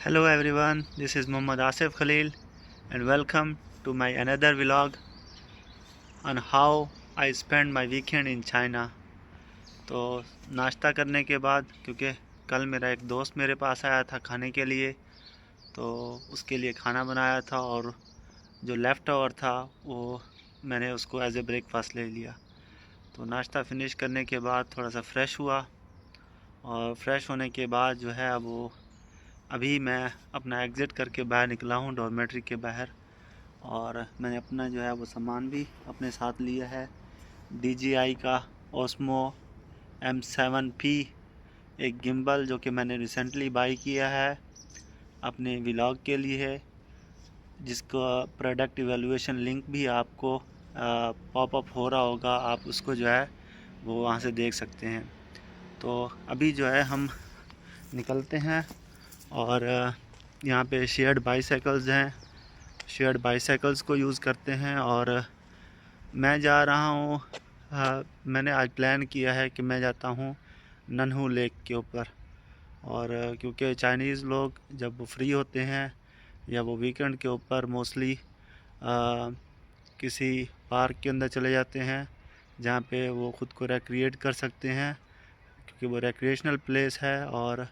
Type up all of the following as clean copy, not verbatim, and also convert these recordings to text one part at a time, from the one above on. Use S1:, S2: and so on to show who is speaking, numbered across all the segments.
S1: Hello everyone, this is Muhammad Asif Khalil and welcome to my another vlog on how I spend my weekend in China। तो नाश्ता करने के बाद, क्योंकि कल मेरा एक दोस्त मेरे पास आया था खाने के लिए, तो उसके लिए खाना बनाया था और जो लेफ़्ट ओवर था वो मैंने उसको एज ए ब्रेकफास्ट ले लिया। तो नाश्ता फिनिश करने के बाद थोड़ा सा फ्रेश हुआ और फ्रेश होने के बाद जो है वो अभी मैं अपना एग्ज़िट करके बाहर निकला हूँ डॉर्मेट्री के बाहर। और मैंने अपना जो है वो सामान भी अपने साथ लिया है। DJI का Osmo M7P एक गिम्बल जो कि मैंने रिसेंटली बाई किया है अपने व्लॉग के लिए, जिसका प्रोडक्ट इवैल्यूएशन लिंक भी आपको पॉपअप हो रहा होगा, आप उसको जो है वो वहाँ से देख सकते हैं। तो अभी जो है हम निकलते हैं और यहाँ पे शेयर्ड बाईसाइकिल्स हैं, शेयर्ड बाईसाइकिल्स को यूज़ करते हैं। और मैं जा रहा हूँ, मैंने आज प्लान किया है कि मैं जाता हूँ नन्हू लेक के ऊपर। और क्योंकि चाइनीज़ लोग जब वो फ्री होते हैं या वो वीकेंड के ऊपर मोस्टली किसी पार्क के अंदर चले जाते हैं जहाँ पे वो ख़ुद को रिक्रिएट कर सकते हैं, क्योंकि वो रिक्रिएशनल प्लेस है और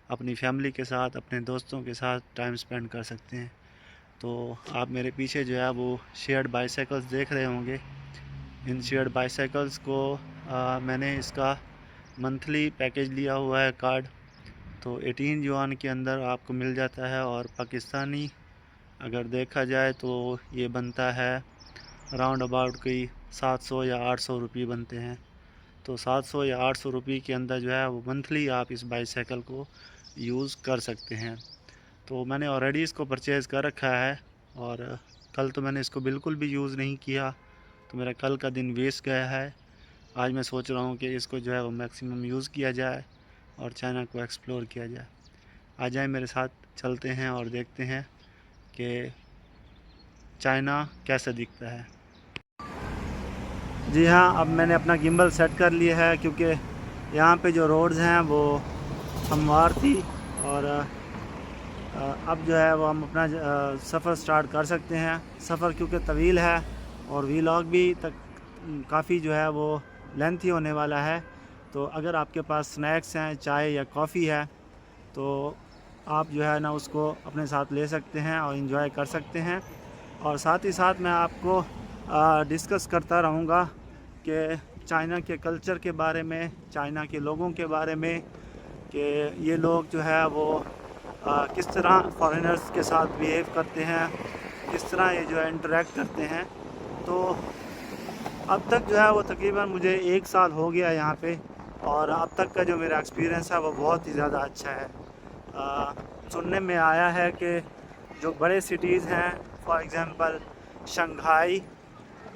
S1: अपनी फैमिली के साथ, अपने दोस्तों के साथ टाइम स्पेंड कर सकते हैं। तो आप मेरे पीछे जो है वो शेयर्ड बाईसाइकिल्स देख रहे होंगे। इन शेयर्ड बाईसाइकिल्स को मैंने इसका मंथली पैकेज लिया हुआ है कार्ड, तो 18 युआन के अंदर आपको मिल जाता है। और पाकिस्तानी अगर देखा जाए तो ये बनता है राउंड अबाउट कोई 700 या 800 रुपये बनते हैं। तो 700 या 800 रुपये के अंदर जो है वो मंथली आप इस बाईसाइकिल को यूज़ कर सकते हैं। तो मैंने ऑलरेडी इसको परचेज़ कर रखा है और कल तो मैंने इसको बिल्कुल भी यूज़ नहीं किया, तो मेरा कल का दिन वेस्ट गया है। आज मैं सोच रहा हूँ कि इसको जो है वो मैक्सिमम यूज़ किया जाए और चाइना को एक्सप्लोर किया जाए। आ जाए मेरे साथ, चलते हैं और देखते हैं कि चाइना कैसा दिखता है। जी हाँ, अब मैंने अपना गिम्बल सेट कर लिया है, क्योंकि यहाँ पे जो रोड्स हैं वो हमवार थी। और अब जो है वो हम अपना सफ़र स्टार्ट कर सकते हैं। सफ़र क्योंकि तवील है और व्लॉग भी तक काफ़ी जो है वो लेंथी होने वाला है। तो अगर आपके पास स्नैक्स हैं, चाय या कॉफ़ी है, तो आप जो है ना उसको अपने साथ ले सकते हैं और इन्जॉय कर सकते हैं। और साथ ही साथ मैं आपको डिस्कस करता रहूँगा कि चाइना के कल्चर के बारे में, चाइना के लोगों के बारे में, कि ये लोग जो है वो किस तरह फॉरेनर्स के साथ बिहेव करते हैं, किस तरह ये जो है इंटरेक्ट करते हैं। तो अब तक जो है वो तकरीबन मुझे 1 साल हो गया यहाँ पे, और अब तक का जो मेरा एक्सपीरियंस है वो बहुत ही ज़्यादा अच्छा है। सुनने में आया है कि जो बड़े सिटीज़ हैं, फॉर एग्ज़ाम्पल शंघाई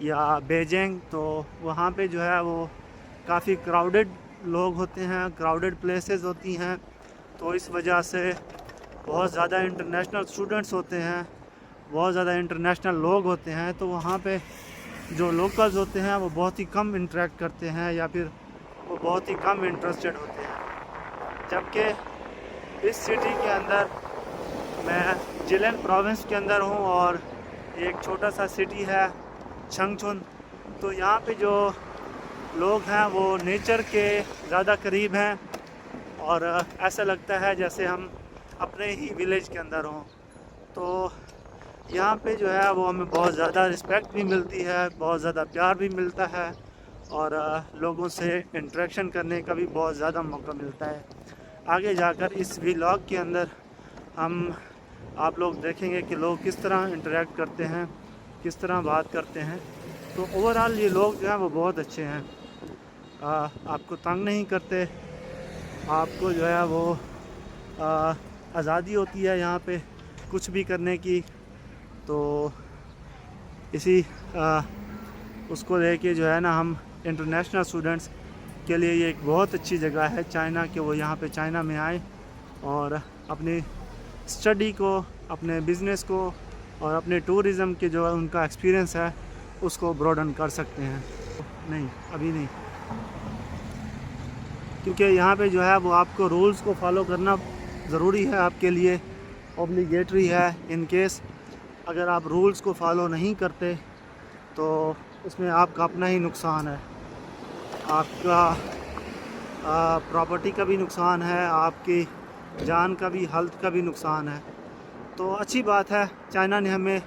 S1: या बीजिंग, तो वहाँ पे जो है वो काफ़ी क्राउडेड लोग होते हैं, क्राउडेड प्लेसेस होती हैं। तो इस वजह से बहुत ज़्यादा इंटरनेशनल स्टूडेंट्स होते हैं, बहुत ज़्यादा इंटरनेशनल लोग होते हैं। तो वहाँ पे जो लोकल्स होते हैं वो बहुत ही कम इंटरेक्ट करते हैं या फिर वो बहुत ही कम इंटरेस्टेड होते हैं। जबकि इस सिटी के अंदर, मैं जिलेन प्रोविंस के अंदर हूँ और एक छोटा सा सिटी है चंगचुन। तो यहाँ पे जो लोग हैं वो नेचर के ज़्यादा करीब हैं और ऐसा लगता है जैसे हम अपने ही विलेज के अंदर हों। तो यहाँ पे जो है वो हमें बहुत ज़्यादा रिस्पेक्ट भी मिलती है, बहुत ज़्यादा प्यार भी मिलता है और लोगों से इंटरेक्शन करने का भी बहुत ज़्यादा मौका मिलता है। आगे जाकर इस व्लॉग के अंदर आप लोग देखेंगे कि लोग किस तरह इंटरेक्ट करते हैं, किस तरह बात करते हैं। तो ओवरऑल ये लोग जो हैं वो बहुत अच्छे हैं, आपको तंग नहीं करते, आपको जो है वो आज़ादी होती है यहाँ पे कुछ भी करने की। तो इसी उसको लेके जो है ना हम इंटरनेशनल स्टूडेंट्स के लिए ये एक बहुत अच्छी जगह है चाइना, कि वो यहाँ पे चाइना में आए और अपनी स्टडी को, अपने बिज़नेस को और अपने टूरिज़म के जो उनका एक्सपीरियंस है उसको ब्रॉडन कर सकते हैं। नहीं, अभी नहीं, क्योंकि यहाँ पे जो है वो आपको रूल्स को फॉलो करना ज़रूरी है आपके लिए। ऑब्लिगेटरी है। इन केस अगर आप रूल्स को फॉलो नहीं करते तो उसमें आपका अपना ही नुकसान है, आपका प्रॉपर्टी का भी नुकसान है, आपकी जान का भी, हेल्थ का भी नुकसान है। तो अच्छी बात है, चाइना ने हमें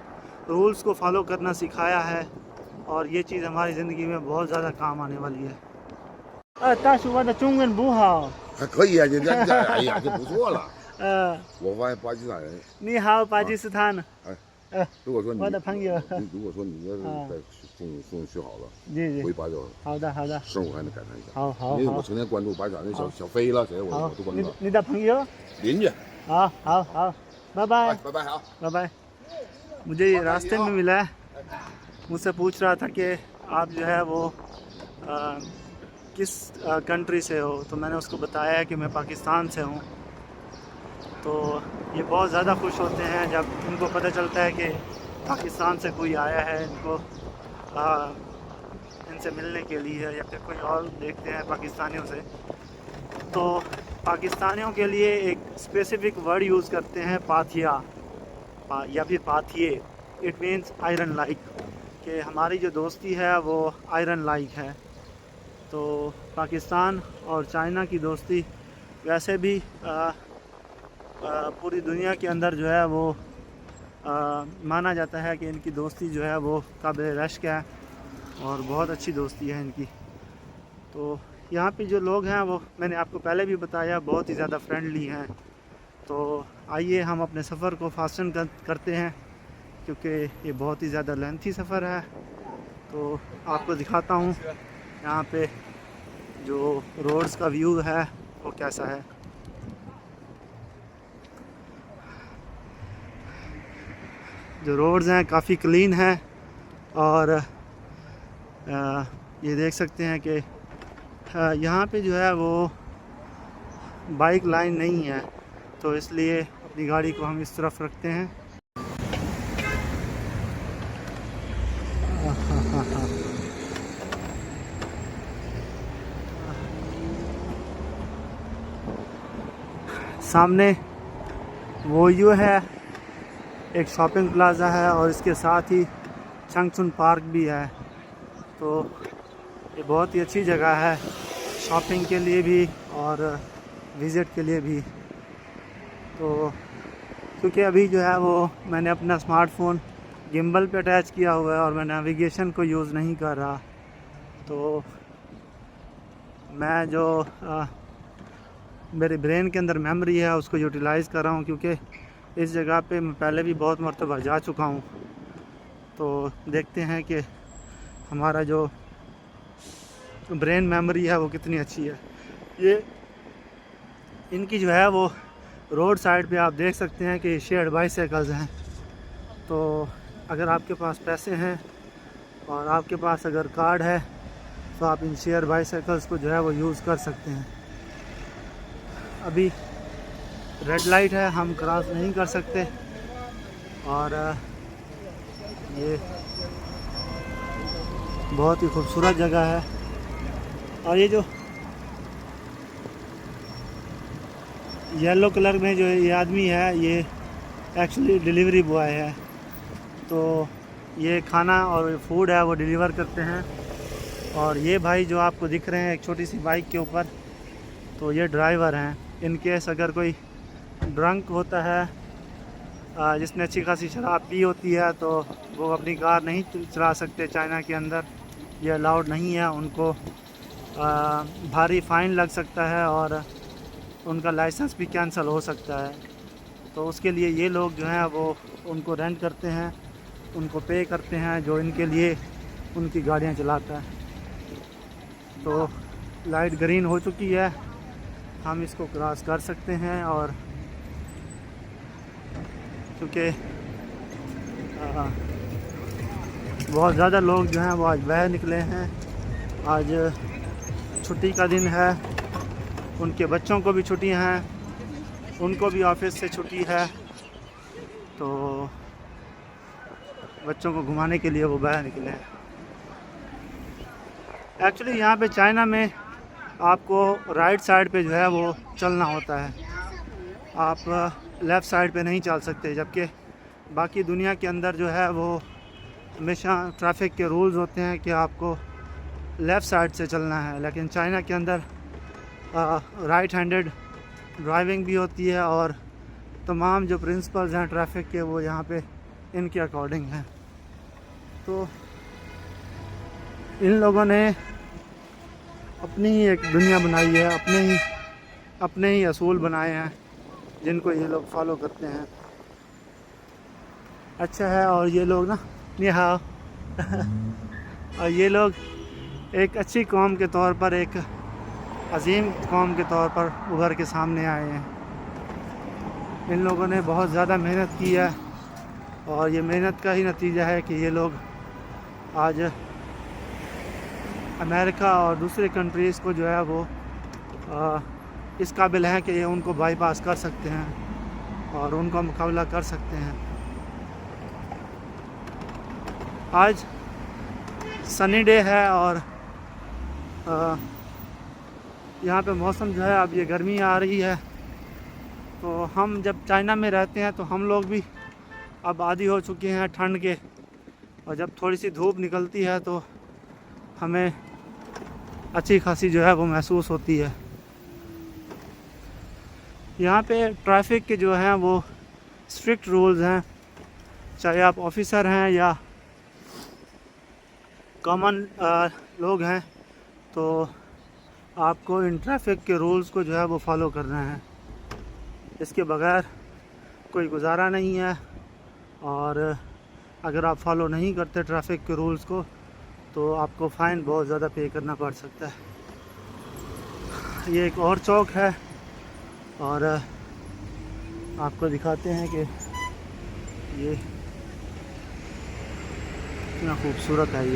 S1: रूल्स को फॉलो करना सिखाया है और ये चीज़ हमारी ज़िंदगी में बहुत ज़्यादा काम आने वाली है। 大叔，我的中文不好。
S2: 还可以啊，人家哎呀就不错了。
S1: 呃，
S2: 我发现巴基斯坦人，
S1: 你好，巴基斯坦。
S2: 如果说你
S1: 我的朋友。
S2: 如果说你要是在中文学好了，जी
S1: जी。
S2: 回巴交
S1: 好的好的。
S2: 生活还能改善一下。
S1: 好好好。
S2: 因为我成天关注巴基斯坦那小飞了谁，我都关注。
S1: 你的朋友？
S2: 邻居。
S1: 好好好，拜拜。
S2: 拜拜好。
S1: बाय बाय। मुझे ये रास्ते में मिला है, मुझसे पूछ रहा था कि आप जो है वो किस कंट्री से हो, तो मैंने उसको बताया कि मैं पाकिस्तान से हूँ। तो ये बहुत ज़्यादा खुश होते हैं जब उनको पता चलता है कि पाकिस्तान से कोई आया है इनको इनसे मिलने के लिए, या फिर कोई और देखते हैं पाकिस्तानियों से। तो पाकिस्तानियों के लिए एक स्पेसिफ़िक वर्ड यूज़ करते हैं, पाथिया या फिर पाथिए। इट मीन्स आयरन लाइक, कि हमारी जो दोस्ती है वो आयरन लाइक है। तो पाकिस्तान और चाइना की दोस्ती वैसे भी पूरी दुनिया के अंदर जो है वो माना जाता है कि इनकी दोस्ती जो है वो काबिल रश्क है और बहुत अच्छी दोस्ती है इनकी। तो यहाँ पे जो लोग हैं वो मैंने आपको पहले भी बताया, बहुत ही ज़्यादा फ्रेंडली हैं। तो आइए हम अपने सफ़र को फास्टन करते हैं, क्योंकि ये बहुत ही ज़्यादा लेंथी सफ़र है। तो आपको दिखाता हूँ यहाँ पे जो रोड्स का व्यू है वो कैसा है। जो रोड्स हैं काफ़ी क्लीन हैं और ये देख सकते हैं कि यहाँ पे जो है वो बाइक लाइन नहीं है, तो इसलिए अपनी गाड़ी को हम इस तरफ रखते हैं। सामने वो यू है, एक शॉपिंग प्लाज़ा है और इसके साथ ही चंगचुन पार्क भी है। तो ये बहुत ही अच्छी जगह है शॉपिंग के लिए भी और विज़िट के लिए भी। तो क्योंकि अभी जो है वो मैंने अपना स्मार्टफ़ोन गिम्बल पे अटैच किया हुआ है और मैं नेविगेशन को यूज़ नहीं कर रहा, तो मैं जो मेरे ब्रेन के अंदर मेमोरी है उसको यूटिलाइज़ कर रहा हूँ, क्योंकि इस जगह पे मैं पहले भी बहुत मरतबा जा चुका हूँ। तो देखते हैं कि हमारा जो ब्रेन मेमोरी है वो कितनी अच्छी है। ये इनकी जो है वो रोड साइड पे आप देख सकते हैं कि शेयर्ड बाइसाइकिल्स हैं। तो अगर आपके पास पैसे हैं और आपके पास अगर कार्ड है तो आप इन शेयर बाइसाइकिल्स को जो है वो यूज़ कर सकते हैं। अभी रेड लाइट है, हम क्रॉस नहीं कर सकते। और ये बहुत ही खूबसूरत जगह है। और ये जो येलो कलर में जो ये आदमी है ये एक्चुअली डिलीवरी बॉय है। तो ये खाना और फूड है वो डिलीवर करते हैं। और ये भाई जो आपको दिख रहे हैं एक छोटी सी बाइक के ऊपर, तो ये ड्राइवर हैं। इन केस अगर कोई ड्रंक होता है, जिसने अच्छी खासी शराब पी होती है, तो वो अपनी कार नहीं चला सकते चाइना के अंदर, ये अलाउड नहीं है। उनको भारी फ़ाइन लग सकता है और उनका लाइसेंस भी कैंसिल हो सकता है। तो उसके लिए ये लोग जो हैं वो उनको रेंट करते हैं, उनको पे करते हैं, जो इनके लिए उनकी गाड़ियाँ चलाता है। तो लाइट ग्रीन हो चुकी है, हम इसको क्रॉस कर सकते हैं। और क्योंकि बहुत ज़्यादा लोग जो हैं वो आज बाहर निकले हैं, आज छुट्टी का दिन है, उनके बच्चों को भी छुट्टियां हैं, उनको भी ऑफिस से छुट्टी है, तो बच्चों को घुमाने के लिए वो बाहर निकले हैं। एक्चुअली यहाँ पे चाइना में आपको राइट साइड पे जो है वो चलना होता है आप लेफ़्ट साइड पे नहीं चल सकते, जबकि बाकी दुनिया के अंदर जो है वो हमेशा ट्रैफिक के रूल्स होते हैं कि आपको लेफ़्ट साइड से चलना है। लेकिन चाइना के अंदर राइट हैंडेड ड्राइविंग भी होती है और तमाम जो प्रिंसिपल्स हैं ट्रैफिक के वो यहाँ पे इनके अकॉर्डिंग हैं। तो इन लोगों ने अपनी ही एक दुनिया बनाई है, अपने ही असूल बनाए हैं जिनको ये लोग फॉलो करते हैं। अच्छा है। और ये लोग ना ये हाँ और ये लोग एक अच्छी कौम के तौर पर, एक अजीम कौम के तौर पर उभर के सामने आए हैं। इन लोगों ने बहुत ज़्यादा मेहनत की है और ये मेहनत का ही नतीजा है कि ये लोग आज अमेरिका और दूसरे कंट्रीज़ को जो है वो इस काबिल हैं कि ये उनको बाईपास कर सकते हैं और उनका मुकाबला कर सकते हैं। आज सनी डे है और यहाँ पे मौसम जो है, अब ये गर्मी आ रही है। तो हम जब चाइना में रहते हैं तो हम लोग भी अब आदी हो चुके हैं ठंड के, और जब थोड़ी सी धूप निकलती है तो हमें अच्छी खासी जो है वो महसूस होती है। यहाँ पे ट्रैफिक के जो हैं वो स्ट्रिक्ट रूल्स हैं, चाहे आप ऑफिसर हैं या कॉमन लोग हैं, तो आपको इन ट्रैफिक के रूल्स को जो है वो फॉलो करना है। इसके बगैर कोई गुजारा नहीं है, और अगर आप फॉलो नहीं करते ट्रैफिक के रूल्स को तो आपको फ़ाइन बहुत ज़्यादा पे करना पड़ सकता है। ये एक और चौक है और आपको दिखाते हैं कि ये कितना खूबसूरत है।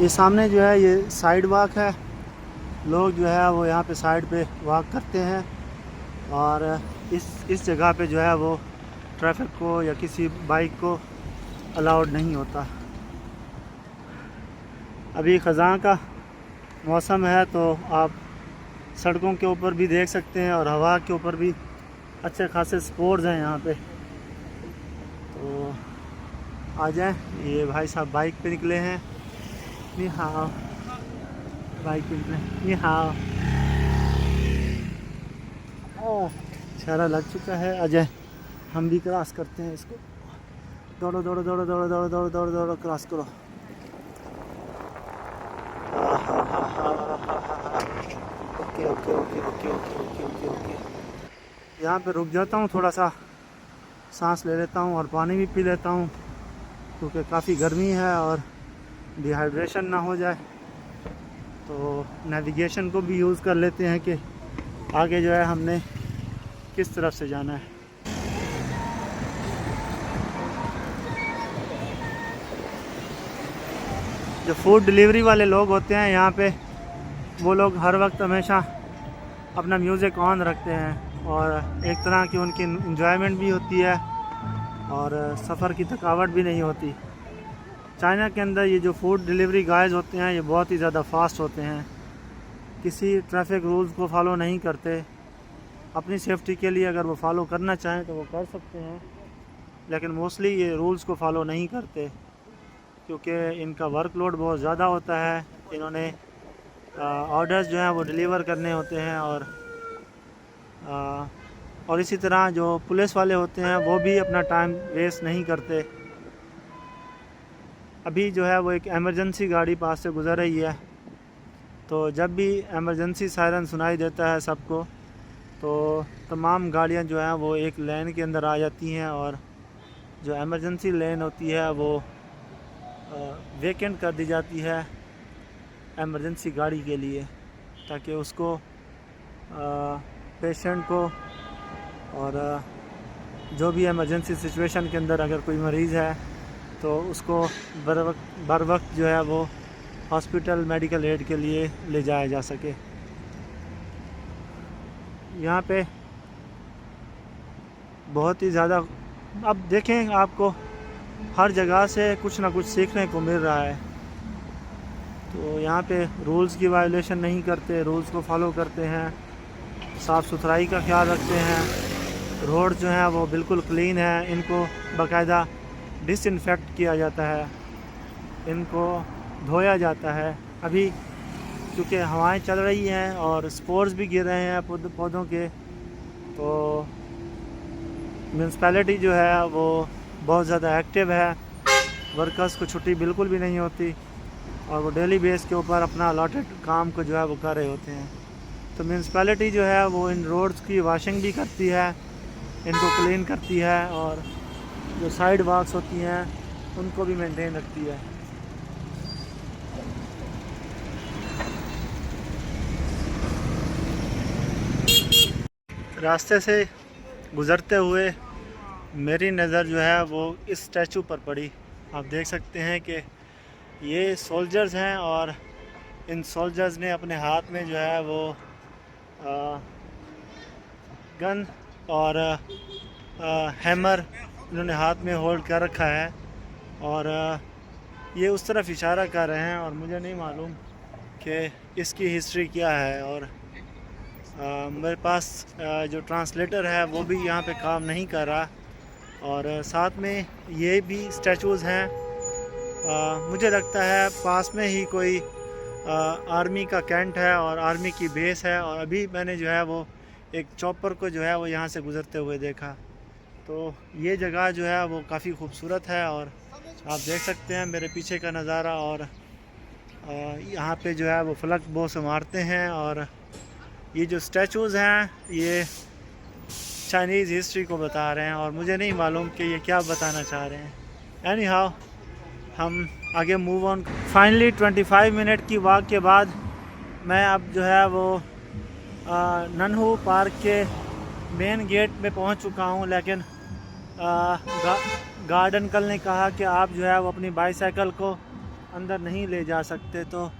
S1: ये सामने जो है ये साइड वॉक है। लोग जो है वो यहाँ पे साइड पे वॉक करते हैं और इस जगह पे जो है वो ट्रैफिक को या किसी बाइक को अलाउड नहीं होता। अभी ख़ज़ां का मौसम है तो आप सड़कों के ऊपर भी देख सकते हैं और हवा के ऊपर भी अच्छे खासे स्पोर्ट्स हैं यहाँ पे। तो आ जाएं। ये भाई साहब बाइक पे निकले हैं। नी हाओ, बाइक पे निकले। नी हाओ। इशारा लग चुका है। आ जाए हम भी क्रॉस करते हैं इसको। दौड़ो दौड़ो दौड़ो दौड़ो दौड़ो दौड़ो दौड़ो दौड़ो क्रॉस करो। Okay okay okay okay okay okay okay okay. यहाँ पे रुक जाता हूँ, थोड़ा सा सांस ले लेता हूँ और पानी भी पी लेता हूँ, क्योंकि काफ़ी गर्मी है और डिहाइड्रेशन ना हो जाए। तो नेविगेशन को भी यूज़ कर लेते हैं कि आगे जो है हमने किस तरफ से जाना है। जो फूड डिलीवरी वाले लोग होते हैं यहाँ पे, वो लोग हर वक्त हमेशा अपना म्यूज़िक ऑन रखते हैं और एक तरह की उनकी इंजॉयमेंट भी होती है और सफ़र की थकावट भी नहीं होती। चाइना के अंदर ये जो फूड डिलीवरी गाइज होते हैं ये बहुत ही ज़्यादा फास्ट होते हैं, किसी ट्रैफिक रूल्स को फॉलो नहीं करते। अपनी सेफ्टी के लिए अगर वो फॉलो करना चाहें तो वो कर सकते हैं, लेकिन मोस्टली ये रूल्स को फॉलो नहीं करते क्योंकि इनका वर्कलोड बहुत ज़्यादा होता है। इन्होंने ऑर्डर्स जो हैं वो डिलीवर करने होते हैं और इसी तरह जो पुलिस वाले होते हैं वो भी अपना टाइम वेस्ट नहीं करते। अभी जो है वो एक एमरजेंसी गाड़ी पास से गुजर रही है, तो जब भी एमरजेंसी सायरन सुनाई देता है सबको, तो तमाम गाड़ियां जो हैं वो एक लेन के अंदर आ जाती हैं और जो एमरजेंसी लेन होती है वो वेकेंट कर दी जाती है एमरजेंसी गाड़ी के लिए, ताकि उसको पेशेंट को और जो भी एमरजेंसी सिचुएशन के अंदर अगर कोई मरीज़ है तो उसको बर वक्त जो है वो हॉस्पिटल मेडिकल एड के लिए ले जाया जा सके। यहाँ पे बहुत ही ज़्यादा। अब देखें, आपको हर जगह से कुछ ना कुछ सीखने को मिल रहा है। तो यहाँ पे रूल्स की वायलेशन नहीं करते, रूल्स को फॉलो करते हैं, साफ़ सुथराई का ख्याल रखते हैं। रोड जो है वो बिल्कुल क्लीन है, इनको बाकायदा डिसइंफेक्ट किया जाता है, इनको धोया जाता है। अभी क्योंकि हवाएं चल रही हैं और स्पोर्स भी गिर रहे हैं पौधों के, तो म्यूनसिपैलिटी जो है वो बहुत ज़्यादा एक्टिव है। वर्कर्स को छुट्टी बिल्कुल भी नहीं होती और वो डेली बेस के ऊपर अपना अलॉटेड काम को जो है वो कर रहे होते हैं। तो म्यूनसिपैलिटी जो है वो इन रोड्स की वाशिंग भी करती है, इनको क्लीन करती है, और जो साइड वॉक्स होती हैं उनको भी मेंटेन रखती है। रास्ते से गुज़रते हुए मेरी नज़र जो है वो इस स्टैचू पर पड़ी। आप देख सकते हैं कि ये सोल्जर्स हैं और इन सोल्जर्स ने अपने हाथ में जो है वो गन और हैमर इन्होंने हाथ में होल्ड कर रखा है, और ये उस तरफ इशारा कर रहे हैं। और मुझे नहीं मालूम कि इसकी हिस्ट्री क्या है, और मेरे पास जो ट्रांसलेटर है वो भी यहाँ पे काम नहीं कर रहा, और साथ में ये भी स्टैचूज़ हैं। मुझे लगता है पास में ही कोई आर्मी का कैंट है और आर्मी की बेस है, और अभी मैंने जो है वो एक चॉपर को जो है वो यहाँ से गुज़रते हुए देखा। तो ये जगह जो है वो काफ़ी खूबसूरत है, और आप देख सकते हैं मेरे पीछे का नज़ारा। और यहाँ पे जो है वो फलक बो से मारते हैं, और ये जो स्टैचूज़ हैं ये चाइनीज़ हिस्ट्री को बता रहे हैं, और मुझे नहीं मालूम कि ये क्या बताना चाह रहे हैं। एनी हाउ, हम आगे मूव ऑन। फाइनली 25 मिनट की वॉक के बाद मैं अब जो है वो नन्हू पार्क के मेन गेट में पहुंच चुका हूं, लेकिन गार्ड अंकल ने कहा कि आप जो है वो अपनी बाईसाइकिल को अंदर नहीं ले जा सकते। तो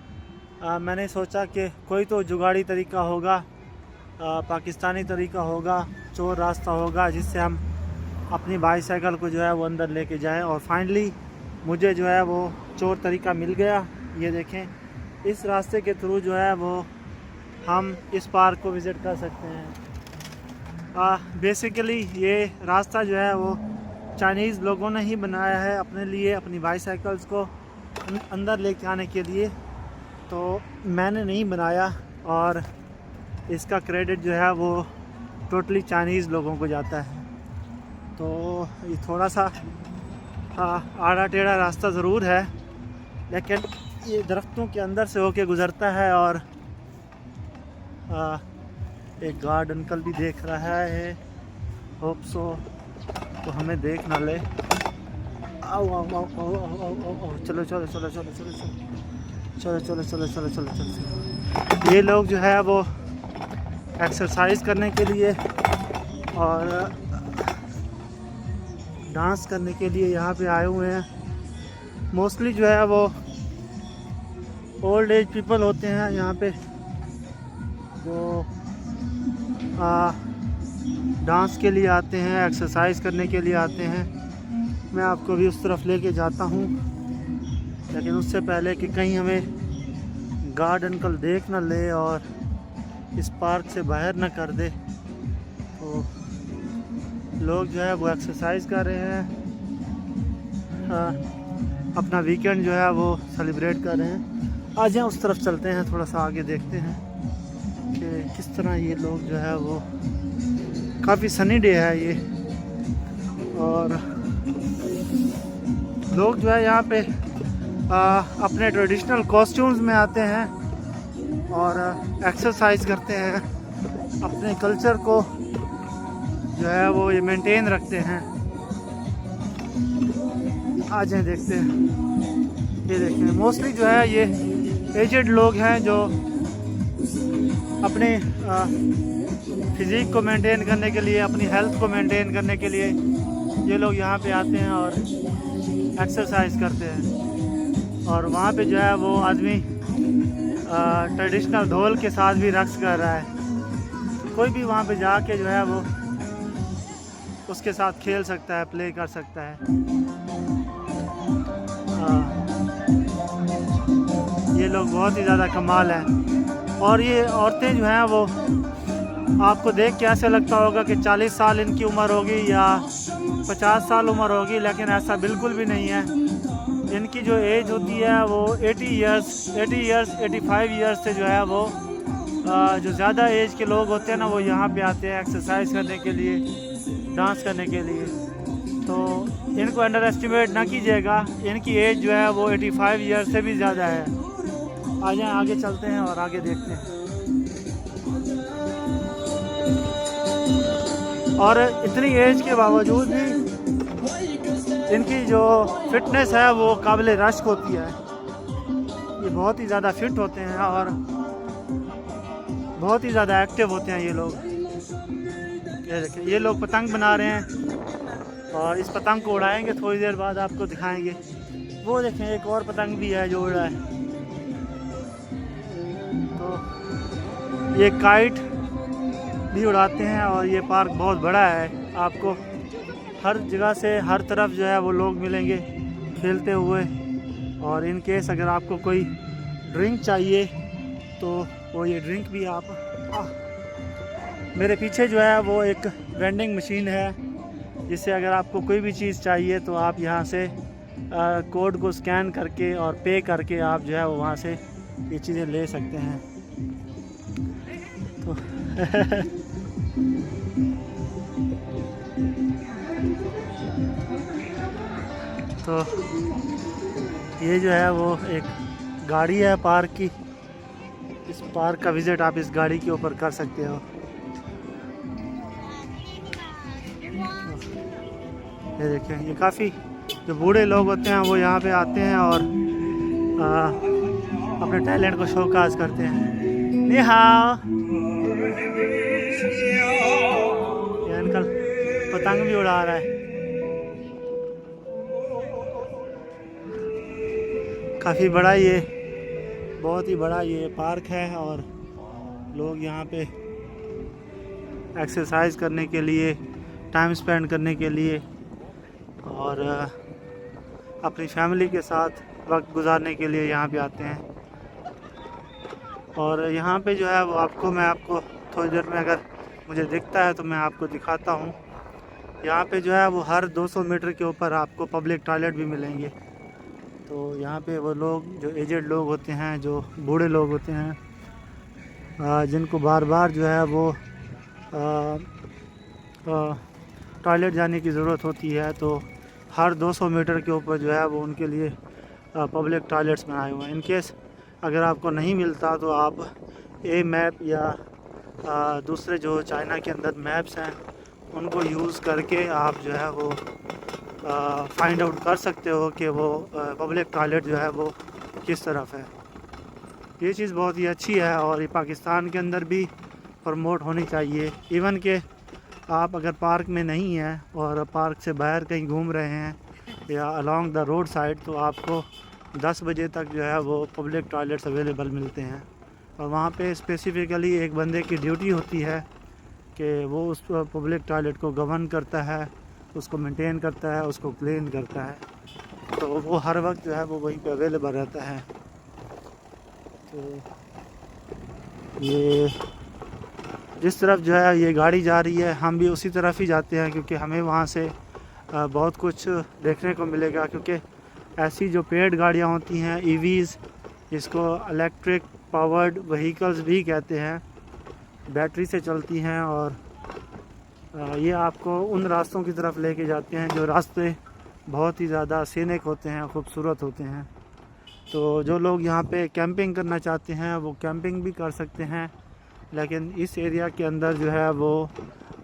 S1: मैंने सोचा कि कोई तो जुगाड़ी तरीका होगा, पाकिस्तानी तरीका होगा, चोर रास्ता होगा, जिससे हम अपनी बाईसाइकिल को जो है वो अंदर लेके जाएं। और फाइनली मुझे जो है वो चोर तरीका मिल गया। ये देखें, इस रास्ते के थ्रू जो है वो हम इस पार्क को विज़िट कर सकते हैं। बेसिकली ये रास्ता जो है वो चाइनीज़ लोगों ने ही बनाया है अपने लिए, अपनी बाईसाइकिल्स को अंदर लेके आने के लिए। तो मैंने नहीं बनाया, और इसका क्रेडिट जो है वो टोटली चाइनीज़ लोगों को जाता है। तो ये थोड़ा सा आड़ा टेढ़ा रास्ता ज़रूर है, लेकिन ये दरख्तों के अंदर से होके गुज़रता है। और एक गार्ड अंकल भी देख रहा है, होप सो तो हमें देख ना ले। आओ आओ आओ आओ आओ आओ आओ, चलो चलो चलो चलो चलो चलो चलो चलो चलो चलो चलो चलो। ये लोग जो है वो एक्सरसाइज करने के लिए और डांस करने के लिए यहाँ पे आए हुए हैं। मोस्टली जो है वो ओल्ड एज पीपल होते हैं यहाँ पे, जो डांस के लिए आते हैं, एक्सरसाइज करने के लिए आते हैं। मैं आपको भी उस तरफ लेके जाता हूँ, लेकिन उससे पहले कि कहीं हमें गार्ड अंकल देख ना ले और इस पार्क से बाहर ना कर दे। तो लोग जो है वो एक्सरसाइज कर रहे हैं, अपना वीकेंड जो है वो सेलिब्रेट कर रहे हैं। आज यहाँ उस तरफ चलते हैं, थोड़ा सा आगे देखते हैं कि किस तरह ये लोग जो है वो, काफ़ी सनी डे है ये, और लोग जो है यहाँ पे अपने ट्रेडिशनल कॉस्ट्यूम्स में आते हैं और एक्सरसाइज करते हैं, अपने कल्चर को जो है वो ये मेंटेन रखते हैं। आ जाए देखते हैं। ये देखें, मोस्टली जो है ये एजेड लोग हैं जो अपने फिज़िक को मेंटेन करने के लिए, अपनी हेल्थ को मेंटेन करने के लिए ये लोग यहाँ पे आते हैं और एक्सरसाइज करते हैं। और वहाँ पे जो है वो आदमी ट्रेडिशनल ढोल के साथ भी रक्स कर रहा है। कोई भी वहाँ पे जाके जो है वो उसके साथ खेल सकता है, प्ले कर सकता है। ये लोग बहुत ही ज़्यादा कमाल हैं। और ये औरतें जो हैं वो आपको देख के ऐसा लगता होगा कि 40 साल इनकी उम्र होगी या 50 साल उम्र होगी, लेकिन ऐसा बिल्कुल भी नहीं है। इनकी जो एज होती है वो 80 इयर्स 85 इयर्स से जो है वो जो ज़्यादा एज के लोग होते हैं ना, वो यहाँ पे आते हैं एक्सरसाइज करने के लिए, डांस करने के लिए। तो इनको अंडर एस्टिमेट ना कीजिएगा, इनकी एज जो है वो 85 इयर्स से भी ज़्यादा है। आ जाएं, आगे चलते हैं और आगे देखते हैं। और इतनी एज के बावजूद भी इनकी जो फिटनेस है वो काबिल रश्क होती है। ये बहुत ही ज़्यादा फिट होते हैं और बहुत ही ज़्यादा एक्टिव होते हैं ये लोग। ये देखिए, ये लोग पतंग बना रहे हैं और इस पतंग को उड़ाएंगे, थोड़ी देर बाद आपको दिखाएंगे। वो देखें, एक और पतंग भी है जो उड़ा है। तो ये काइट भी उड़ाते हैं और ये पार्क बहुत बड़ा है। आपको हर जगह से, हर तरफ जो है वो लोग मिलेंगे खेलते हुए। और इन केस अगर आपको कोई ड्रिंक चाहिए तो वो ये ड्रिंक भी आप मेरे पीछे जो है वो एक वेंडिंग मशीन है, जिससे अगर आपको कोई भी चीज़ चाहिए तो आप यहाँ से कोड को स्कैन करके और पे करके आप जो है वो वहाँ से ये चीज़ें ले सकते हैं। तो तो ये जो है वो एक गाड़ी है पार्क की। इस पार्क का विज़िट आप इस गाड़ी के ऊपर कर सकते हो। ये देखें, ये काफ़ी जो बूढ़े लोग होते हैं वो यहाँ पे आते हैं और अपने टैलेंट को शोकाज करते हैं। नी हाओ। ये अंकल पतंग भी उड़ा रहा है। काफ़ी बड़ा ये, बहुत ही बड़ा ये पार्क है और लोग यहाँ पे एक्सरसाइज करने के लिए, टाइम स्पेंड करने के लिए और अपनी फैमिली के साथ वक्त गुजारने के लिए यहाँ पे आते हैं। और यहाँ पे जो है वो मैं आपको थोड़ी देर में अगर मुझे दिखता है तो मैं आपको दिखाता हूँ। यहाँ पे जो है वो हर 200 मीटर के ऊपर आपको पब्लिक टॉयलेट भी मिलेंगे। तो यहाँ पे वो लोग जो एजेड लोग होते हैं, जो बूढ़े लोग होते हैं, जिनको बार बार जो है वो टॉयलेट जाने की ज़रूरत होती है, तो हर 200 मीटर के ऊपर जो है वो उनके लिए पब्लिक टॉयलेट्स बनाए हुए हैं। इन केस अगर आपको नहीं मिलता तो आप ए मैप या दूसरे जो चाइना के अंदर मैप्स हैं उनको यूज़ करके आप जो है वो फाइंड आउट कर सकते हो कि वो पब्लिक टॉयलेट जो है वो किस तरफ है। ये चीज़ बहुत ही अच्छी है और ये पाकिस्तान के अंदर भी प्रमोट होनी चाहिए। इवन के आप अगर पार्क में नहीं हैं और पार्क से बाहर कहीं घूम रहे हैं या अलॉन्ग द रोड साइड, तो आपको 10 बजे तक जो है वो पब्लिक टॉयलेट्स अवेलेबल मिलते हैं। और वहाँ पे स्पेसिफ़िकली एक बंदे की ड्यूटी होती है कि वो उस पब्लिक टॉयलेट को गवर्न करता है, उसको मेंटेन करता है, उसको क्लीन करता है। तो वो हर वक्त जो है वो वहीं पे अवेलेबल रहता है। तो ये जिस तरफ जो है ये गाड़ी जा रही है, हम भी उसी तरफ ही जाते हैं, क्योंकि हमें वहाँ से बहुत कुछ देखने को मिलेगा। क्योंकि ऐसी जो पेड गाड़ियाँ होती हैं, EVs, जिसको इलेक्ट्रिक पावर्ड व्हीकल्स भी कहते हैं, बैटरी से चलती हैं और ये आपको उन रास्तों की तरफ लेके जाते हैं जो रास्ते बहुत ही ज़्यादा सीनिक होते हैं, खूबसूरत होते हैं। तो जो लोग यहाँ पे कैंपिंग करना चाहते हैं वो कैंपिंग भी कर सकते हैं, लेकिन इस एरिया के अंदर जो है वो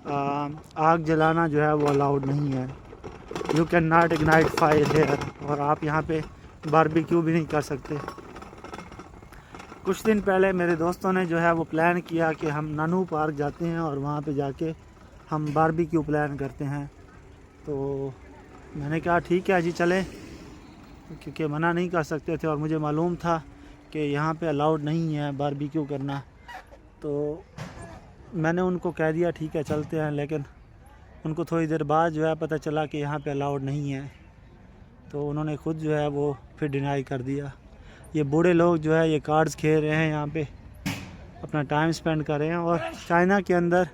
S1: आग जलाना जो है वो अलाउड नहीं है। You can not ignite fire here. और आप यहाँ पे बारबेक्यू भी नहीं कर सकते। कुछ दिन पहले मेरे दोस्तों ने जो है वो प्लान किया कि हम नानू पार्क जाते हैं और वहाँ पे जाके हम बारबेक्यू प्लान करते हैं। तो मैंने कहा ठीक है जी चलें, क्योंकि मना नहीं कर सकते थे और मुझे मालूम था कि यहाँ पे अलाउड नहीं है बारबेक्यू करना। तो मैंने उनको कह दिया ठीक है चलते हैं। लेकिन उनको थोड़ी देर बाद जो है पता चला कि यहाँ पे अलाउड नहीं है, तो उन्होंने ख़ुद जो है वो फिर डिनाई कर दिया। ये बूढ़े लोग जो है ये कार्ड्स खेल रहे हैं, यहाँ पे अपना टाइम स्पेंड कर रहे हैं। और चाइना के अंदर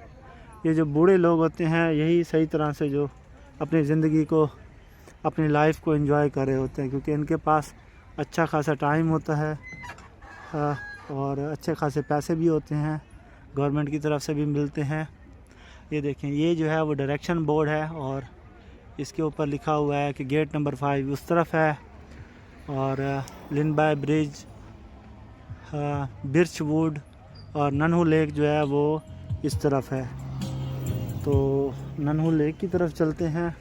S1: ये जो बूढ़े लोग होते हैं यही सही तरह से जो अपनी ज़िंदगी को, अपनी लाइफ को एंजॉय कर रहे होते हैं, क्योंकि इनके पास अच्छा खासा टाइम होता है और अच्छे खासे पैसे भी होते हैं, गवर्नमेंट की तरफ से भी मिलते हैं। ये देखें, ये जो है वो डायरेक्शन बोर्ड है और इसके ऊपर लिखा हुआ है कि गेट नंबर 5 उस तरफ है और लिनबाई ब्रिज, बिर्चवुड और नन्हू लेक जो है वो इस तरफ है। तो नन्हू लेक की तरफ चलते हैं,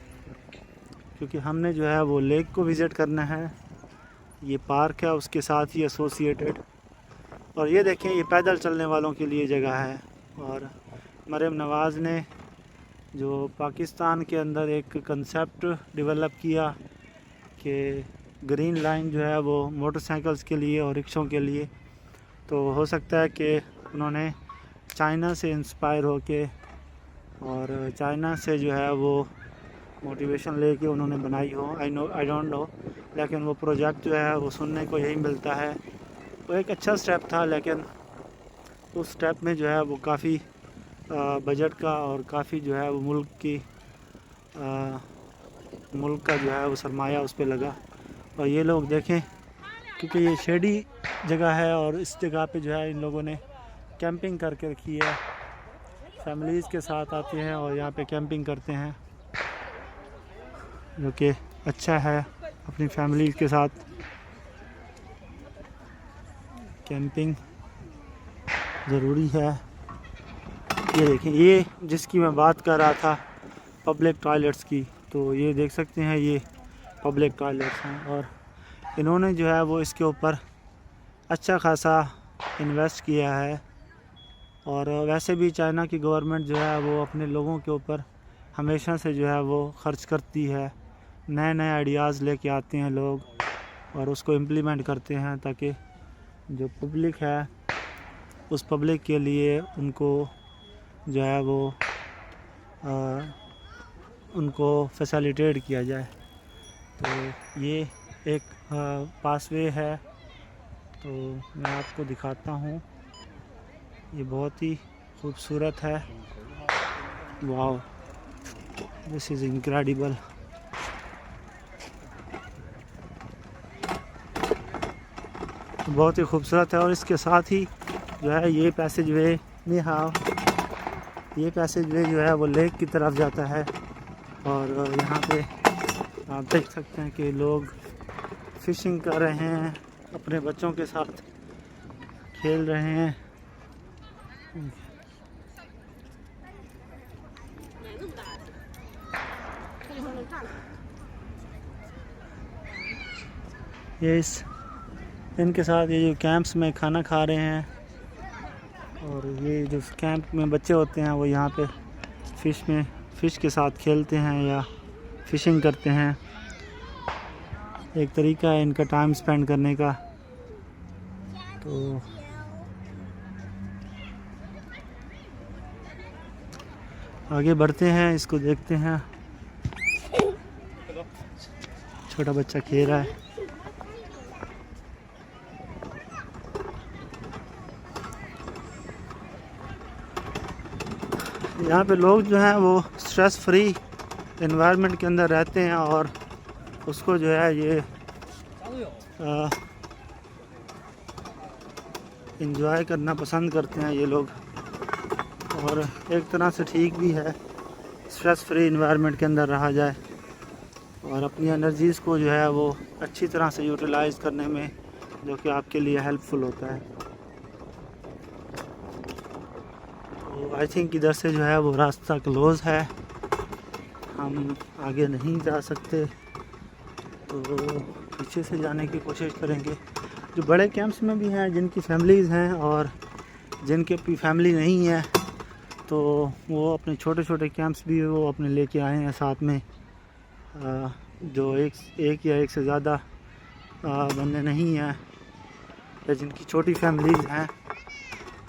S1: क्योंकि हमने जो है वो लेक को विज़िट करना है। ये पार्क है उसके साथ ही एसोसिएटेड। और ये देखें, ये पैदल चलने वालों के लिए जगह है। और मरियम नवाज़ ने जो पाकिस्तान के अंदर एक कंसेप्ट डेवलप किया कि ग्रीन लाइन जो है वो मोटरसाइकिल्स के लिए और रिक्शों के लिए, तो हो सकता है कि उन्होंने चाइना से इंस्पायर होके और चाइना से जो है वो मोटिवेशन लेके उन्होंने बनाई हो। आई डोंट नो, लेकिन वो प्रोजेक्ट जो है वो सुनने को यही मिलता है। वो एक अच्छा स्टेप था, लेकिन उस स्टेप में जो है वो काफ़ी बजट का और काफ़ी जो है वो मुल्क का जो है वो सरमाया उस पर लगा। और ये लोग देखें, क्योंकि ये शेडी जगह है और इस जगह पे जो है इन लोगों ने कैंपिंग करके रखी है। फैमिलीज़ के साथ आते हैं और यहाँ पे कैंपिंग करते हैं, जो कि अच्छा है। अपनी फैमिली के साथ कैंपिंग ज़रूरी है। ये देखें, ये जिसकी मैं बात कर रहा था पब्लिक टॉयलेट्स की, तो ये देख सकते हैं ये पब्लिक टॉयलेट्स हैं। और इन्होंने जो है वो इसके ऊपर अच्छा खासा इन्वेस्ट किया है। और वैसे भी चाइना की गवर्नमेंट जो है वो अपने लोगों के ऊपर हमेशा से जो है वो ख़र्च करती है। नए नए आइडियाज़ लेके आते हैं लोग और उसको इम्प्लीमेंट करते हैं, ताकि जो पब्लिक है उस पब्लिक के लिए उनको जो है वो उनको फैसिलिटेट किया जाए। तो ये एक पासवे है, तो मैं आपको दिखाता हूँ। ये बहुत ही खूबसूरत है। Wow, this is incredible. बहुत ही खूबसूरत है। और इसके साथ ही जो है ये पैसेज वे ये पैसेज वे जो है वो लेक की तरफ जाता है। और यहाँ पे आप देख सकते हैं कि लोग फ़िशिंग कर रहे हैं, अपने बच्चों के साथ खेल रहे हैं। ये इनके साथ ये जो कैंप्स में खाना खा रहे हैं, और ये जो कैंप में बच्चे होते हैं वो यहाँ पे फ़िश के साथ खेलते हैं या फ़िशिंग करते हैं। एक तरीका है इनका टाइम स्पेंड करने का। तो आगे बढ़ते हैं, इसको देखते हैं। छोटा बच्चा खेल रहा है। यहाँ पे लोग जो हैं वो स्ट्रेस फ्री एनवायरनमेंट के अंदर रहते हैं और उसको जो है ये इंजॉय करना पसंद करते हैं ये लोग। और एक तरह से ठीक भी है, स्ट्रेस फ्री एनवायरनमेंट के अंदर रहा जाए और अपनी एनर्जीज़ को जो है वो अच्छी तरह से यूटिलाइज़ करने में, जो कि आपके लिए हेल्पफुल होता है। तो आई थिंक इधर से जो है वो रास्ता क्लोज़ है, हम आगे नहीं जा सकते, तो पीछे से जाने की कोशिश करेंगे। जो बड़े कैंप्स में भी हैं, जिनकी फैमिलीज़ हैं और जिनके भी फैमिली नहीं है, तो वो अपने छोटे छोटे कैंप्स भी वो अपने लेके आए हैं साथ में। जो एक या एक से ज़्यादा बंदे नहीं हैं या जिनकी छोटी फैमिलीज़ हैं।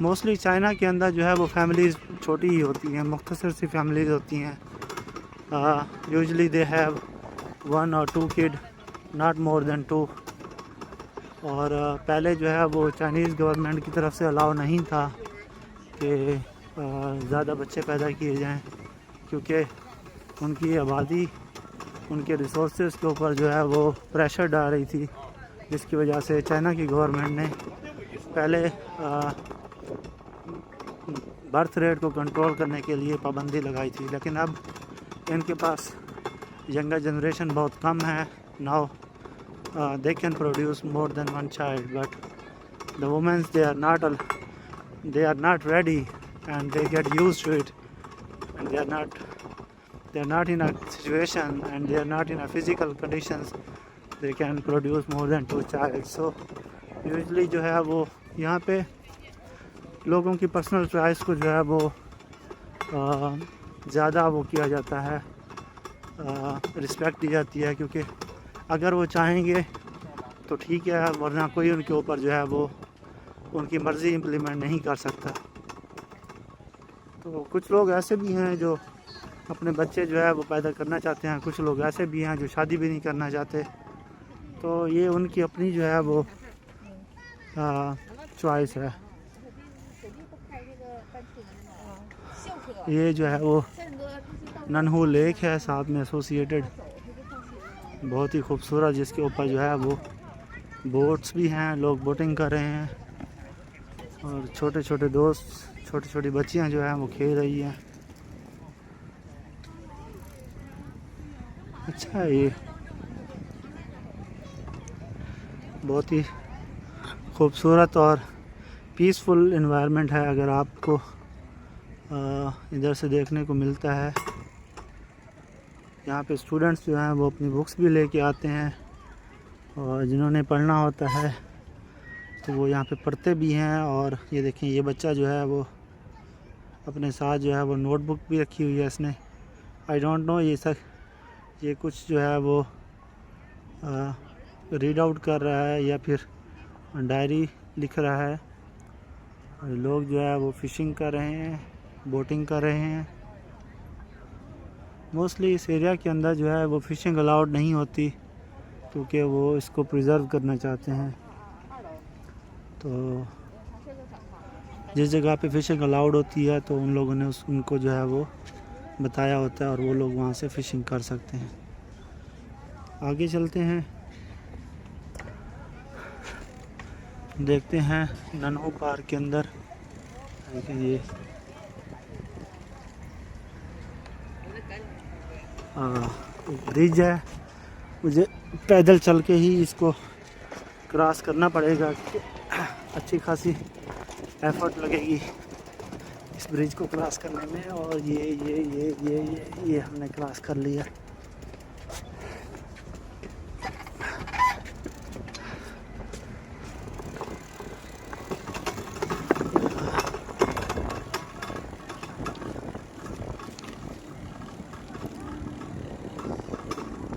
S1: मोस्टली चाइना के अंदर जो है वो फैमिलीज़ छोटी ही होती हैं, मुख्तसर सी फैमिलीज़ होती हैं। usually they have 1 or 2 kid, not more than 2. और पहले जो है वो चाइनीज़ गवर्नमेंट की तरफ से अलाउ नहीं था कि ज़्यादा बच्चे पैदा किए जाएं, क्योंकि उनकी आबादी उनके रिसोर्सेज के ऊपर जो है वो प्रेशर डाल रही थी, जिसकी वजह से चाइना की गवर्नमेंट ने पहले बर्थ रेट को कंट्रोल करने के लिए पाबंदी लगाई थी। लेकिन अब इनके पास यंगर जनरेशन बहुत कम है। Now they can produce more than 1 child, but the women they are not ready, and they get used to it, and they are not in a situation, and they are not in a physical conditions they can produce more than 2 child. So usually जो है वो यहाँ पे लोगों की personal choice को जो है वो ज़्यादा वो किया जाता है, रिस्पेक्ट दी जाती है, क्योंकि अगर वो चाहेंगे तो ठीक है, वरना कोई उनके ऊपर जो है वो उनकी मर्ज़ी इम्प्लीमेंट नहीं कर सकता। तो कुछ लोग ऐसे भी हैं जो अपने बच्चे जो है वो पैदा करना चाहते हैं, कुछ लोग ऐसे भी हैं जो शादी भी नहीं करना चाहते। तो ये उनकी अपनी जो है वो चॉइस है। ये जो है वो ननहू लेक है साथ में एसोसिएटेड, बहुत ही खूबसूरत, जिसके ऊपर जो है वो बोट्स भी हैं, लोग बोटिंग कर रहे हैं, और छोटे छोटे दोस्त छोटी छोटी बच्चियां जो है वो खेल रही हैं। अच्छा है, ये बहुत ही खूबसूरत और पीसफुल एनवायरनमेंट है। अगर आपको इधर से देखने को मिलता है, यहाँ पे स्टूडेंट्स जो हैं वो अपनी बुक्स भी लेके आते हैं, और जिन्होंने पढ़ना होता है तो वो यहाँ पे पढ़ते भी हैं। और ये देखें, ये बच्चा जो है वो अपने साथ जो है वो नोटबुक भी रखी हुई है इसने। आई डोंट नो ये कुछ जो है वो रीड आउट कर रहा है या फिर डायरी लिख रहा है। और लोग जो है वो फ़िशिंग कर रहे हैं, बोटिंग कर रहे हैं। मोस्टली इस एरिया के अंदर जो है वो फ़िशिंग अलाउड नहीं होती, क्योंकि वो इसको प्रिजर्व करना चाहते हैं। तो जिस जगह पे फ़िशिंग अलाउड होती है तो उन लोगों ने उनको जो है वो बताया होता है, और वो लोग वहाँ से फ़िशिंग कर सकते हैं। आगे चलते हैं, देखते हैं ननहू पार्क के अंदर। ये ब्रिज है, मुझे पैदल चल के ही इसको क्रॉस करना पड़ेगा, अच्छी खासी एफर्ट लगेगी इस ब्रिज को क्रॉस करने में। और ये हमने क्रॉस कर लिया।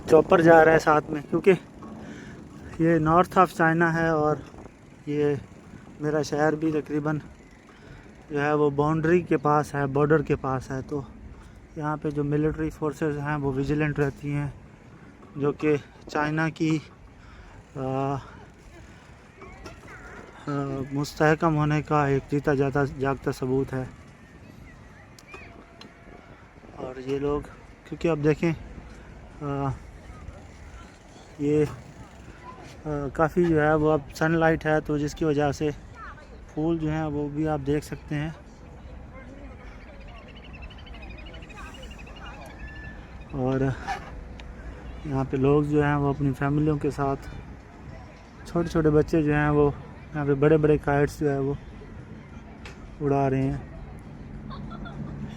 S1: चॉपर जा रहा है साथ में, क्योंकि ये नॉर्थ ऑफ चाइना है, और ये मेरा शहर भी तकरीबन जो है वो बाउंड्री के पास है, बॉर्डर के पास है। तो यहाँ पे जो मिलिट्री फोर्सेस हैं वो विजिलेंट रहती हैं, जो कि चाइना की मुस्तहकम होने का एक जीता जागता सबूत है। और ये लोग, क्योंकि अब देखें ये काफ़ी जो है वो अब सनलाइट है, तो जिसकी वजह से फूल जो हैं वो भी आप देख सकते हैं। और यहाँ पे लोग जो हैं वो अपनी फैमिलियों के साथ, छोटे छोटे बच्चे जो हैं वो यहाँ पे बड़े बड़े काइट्स जो है वो उड़ा रहे हैं।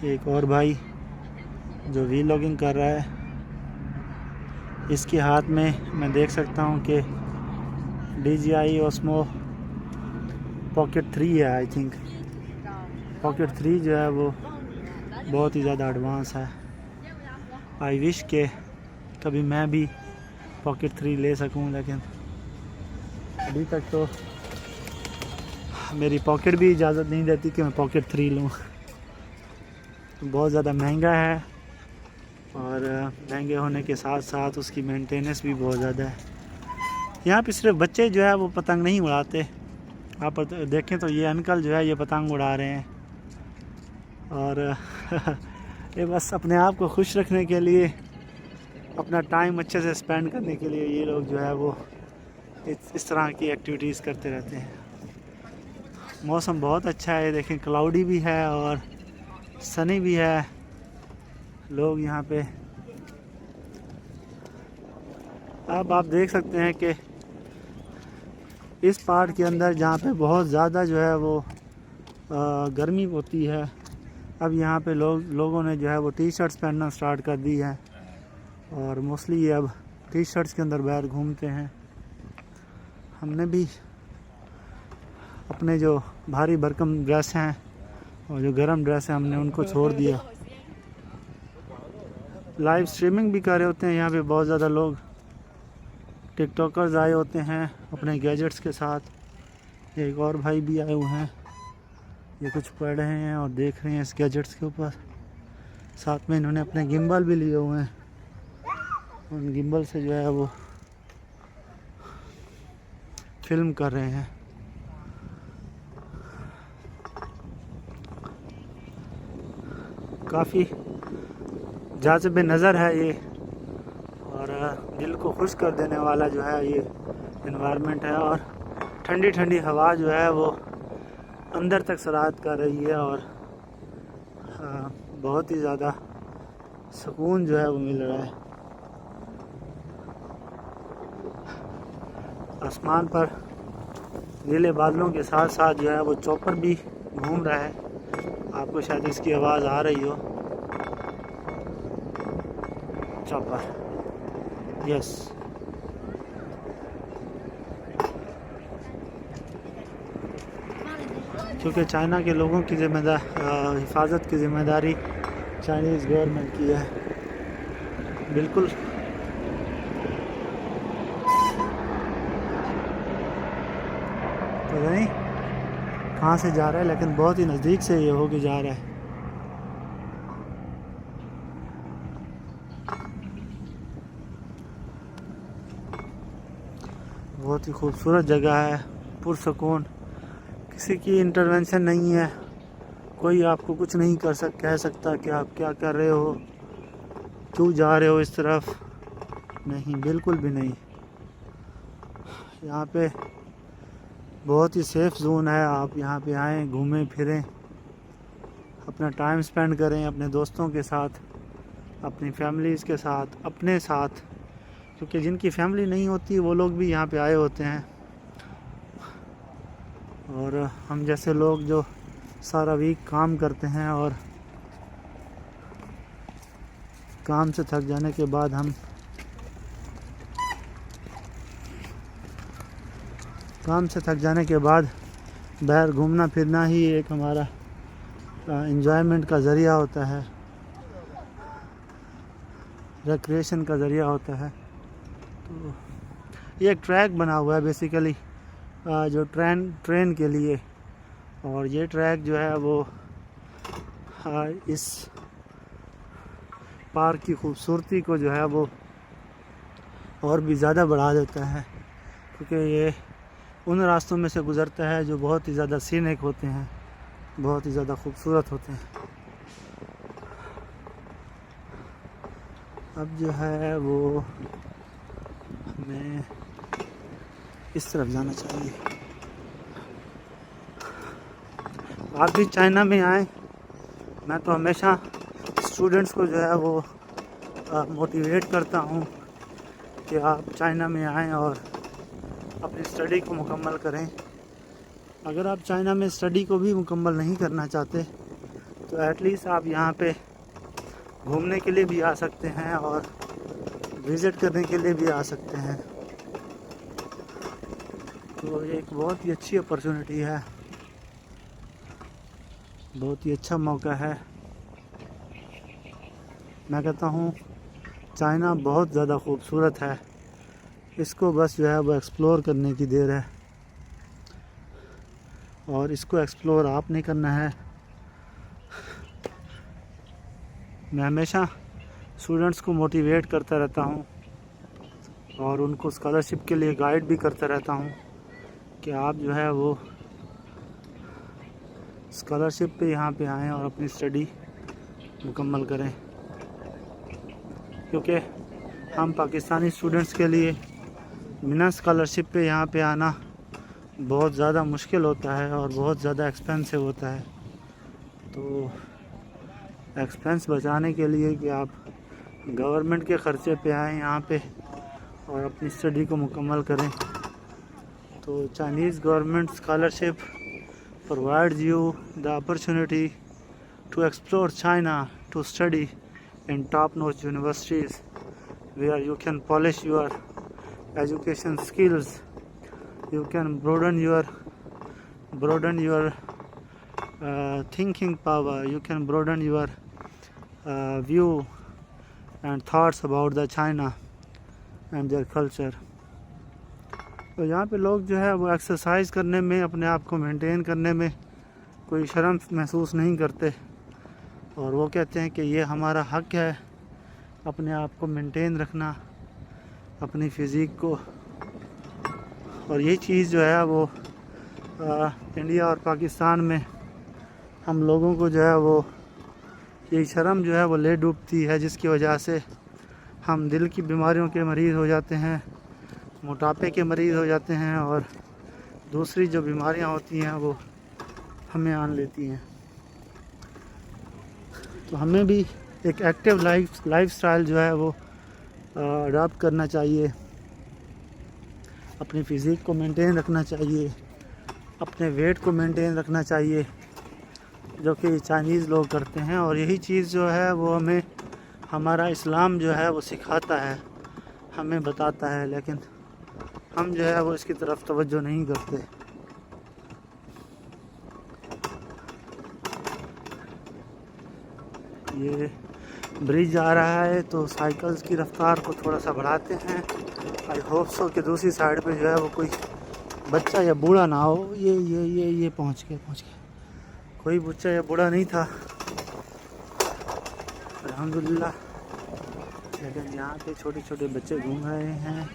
S1: एक और भाई जो वीलॉगिंग कर रहा है, इसके हाथ में मैं देख सकता हूँ कि DJI Osmo Pocket 3 है। आई थिंक Pocket 3 जो है वो बहुत ही ज़्यादा एडवांस है। आई विश के कभी मैं भी Pocket 3 ले सकूं, लेकिन अभी तक तो मेरी पॉकेट भी इजाज़त नहीं देती कि मैं Pocket 3 लूँ। बहुत ज़्यादा महंगा है, और महंगे होने के साथ साथ उसकी मेंटेनेंस भी बहुत ज़्यादा है। यहाँ पे सिर्फ बच्चे जो है वो पतंग नहीं उड़ाते, आप देखें तो ये अंकल जो है ये पतंग उड़ा रहे हैं और ये बस अपने आप को खुश रखने के लिए, अपना टाइम अच्छे से स्पेंड करने के लिए ये लोग जो है वो इस तरह की एक्टिविटीज़ करते रहते हैं। मौसम बहुत अच्छा है, देखें क्लाउडी भी है और सनी भी है। लोग यहाँ पे अब आप देख सकते हैं कि इस पार्ट के अंदर जहाँ पे बहुत ज़्यादा जो है वो गर्मी होती है, अब यहाँ पे लोगों ने जो है वो टी शर्ट्स पहनना स्टार्ट कर दी है और मोस्टली ये अब टी शर्ट्स के अंदर बाहर घूमते हैं। हमने भी अपने जो भारी भरकम ड्रेस हैं और जो गर्म ड्रेस हैं हमने उनको छोड़ दिया। लाइव स्ट्रीमिंग भी कर रहे होते हैं यहाँ पे बहुत ज़्यादा लोग, टिकटॉकर्स आए होते हैं अपने गैजेट्स के साथ। एक और भाई भी आए हुए हैं, ये कुछ पढ़ रहे हैं और देख रहे हैं इस गैजेट्स के ऊपर। साथ में इन्होंने अपने गिम्बल भी लिए हुए हैं, उन गिम्बल से जो है वो फिल्म कर रहे हैं। काफ़ी जाज़िब नज़र है ये और दिल को खुश कर देने वाला जो है ये इन्वायरमेंट है और ठंडी ठंडी हवा जो है वो अंदर तक सराहत कर रही है और बहुत ही ज़्यादा सुकून जो है वो मिल रहा है। आसमान पर नीले बादलों के साथ साथ जो है वो चॉपर भी घूम रहा है, आपको शायद इसकी आवाज़ आ रही हो। Chopper, yes. क्योंकि चाइना के लोगों की हिफाजत की ज़िम्मेदारी चाइनीज़ गवर्नमेंट की है, बिल्कुल। पता नहीं कहाँ से जा रहा है लेकिन बहुत ही नज़दीक से ये होके जा रहा है। बहुत ही खूबसूरत जगह है, पुरसुकून, किसी की इंटरवेंशन नहीं है, कोई आपको कुछ नहीं कह सकता कि आप क्या कर रहे हो, क्यों जा रहे हो इस तरफ, नहीं, बिल्कुल भी नहीं। यहाँ पे बहुत ही सेफ़ जोन है, आप यहाँ पे आएँ, घूमें फिरें, अपना टाइम स्पेंड करें अपने दोस्तों के साथ, अपनी फैमिलीज़ के साथ, अपने साथ, क्योंकि जिनकी फैमिली नहीं होती वो लोग भी यहाँ पे आए होते हैं और हम जैसे लोग जो सारा वीक काम करते हैं और काम से थक जाने के बाद हम बाहर घूमना फिरना ही एक हमारा एंजॉयमेंट का ज़रिया होता है, रिक्रिएशन का ज़रिया होता है। तो ये एक ट्रैक बना हुआ है बेसिकली जो ट्रेन के लिए, और ये ट्रैक जो है वो इस पार्क की खूबसूरती को जो है वो और भी ज़्यादा बढ़ा देता है, क्योंकि ये उन रास्तों में से गुज़रता है जो बहुत ही ज़्यादा सीनिक होते हैं, बहुत ही ज़्यादा खूबसूरत होते हैं। अब जो है वो हमें इस तरफ जाना चाहिए। आप भी चाइना में आएँ, मैं तो हमेशा स्टूडेंट्स को जो है वो मोटिवेट करता हूँ कि आप चाइना में आएँ और अपनी स्टडी को मुकम्मल करें। अगर आप चाइना में स्टडी को भी मुकम्मल नहीं करना चाहते तो एटलीस्ट आप यहाँ पे घूमने के लिए भी आ सकते हैं और विज़िट करने के लिए भी आ सकते हैं। तो ये एक बहुत ही अच्छी अपॉर्चुनिटी है, बहुत ही अच्छा मौका है। मैं कहता हूँ चाइना बहुत ज़्यादा खूबसूरत है, इसको बस जो है वो एक्सप्लोर करने की देर है और इसको एक्सप्लोर आपने करना है। मैं हमेशा स्टूडेंट्स को मोटिवेट करता रहता हूँ और उनको स्कॉलरशिप के लिए गाइड भी करता रहता हूँ कि आप जो है वो स्कॉलरशिप पे यहाँ पे आएँ और अपनी स्टडी मुकम्मल करें, क्योंकि हम पाकिस्तानी स्टूडेंट्स के लिए बिना स्कॉलरशिप पे यहाँ पे आना बहुत ज़्यादा मुश्किल होता है और बहुत ज़्यादा एक्सपेंसिव होता है। तो एक्सपेंस बचाने के लिए कि आप गवर्नमेंट के ख़र्चे पे आएँ यहाँ पे और अपनी स्टडी को मुकम्मल करें, तो Chinese government scholarship provides you the opportunity to explore China, to study in top-notch universities where you can polish your education skills, you can broaden your thinking power, you can broaden your view and thoughts about the China and their culture. तो यहाँ पे लोग जो है वो exercise करने में, अपने आप को मेंटेन करने में कोई शर्म महसूस नहीं करते और वो कहते हैं कि ये हमारा हक है अपने आप को मेंटेन रखना, अपनी फ़िज़ीक को। और ये चीज़ जो है वो इंडिया और पाकिस्तान में हम लोगों को जो है वो ये शर्म जो है वो ले डूबती है, जिसकी वजह से हम दिल की बीमारियों के मरीज़ हो जाते हैं, मोटापे के मरीज़ हो जाते हैं और दूसरी जो बीमारियां होती हैं वो हमें आन लेती हैं। तो हमें भी एक एक्टिव लाइफस्टाइल जो है वो अडॉप्ट करना चाहिए, अपनी फ़िज़ीक को मेंटेन रखना चाहिए, अपने वेट को मेंटेन रखना चाहिए, जो कि चाइनीज़ लोग करते हैं। और यही चीज़ जो है वो हमें हमारा इस्लाम जो है वो सिखाता है, हमें बताता है, लेकिन हम जो है वो इसकी तरफ तवज्जो नहीं करते। ये ब्रिज आ रहा है तो साइकिल्स की रफ्तार को थोड़ा सा बढ़ाते हैं। आई होप सो कि दूसरी साइड पे जो है वो कोई बच्चा या बूढ़ा ना हो। ये पहुंच गया। कोई बच्चा या बूढ़ा नहीं था अल्हम्दुलिल्लाह, लेकिन यहाँ पे छोटे छोटे बच्चे घूम रहे हैं।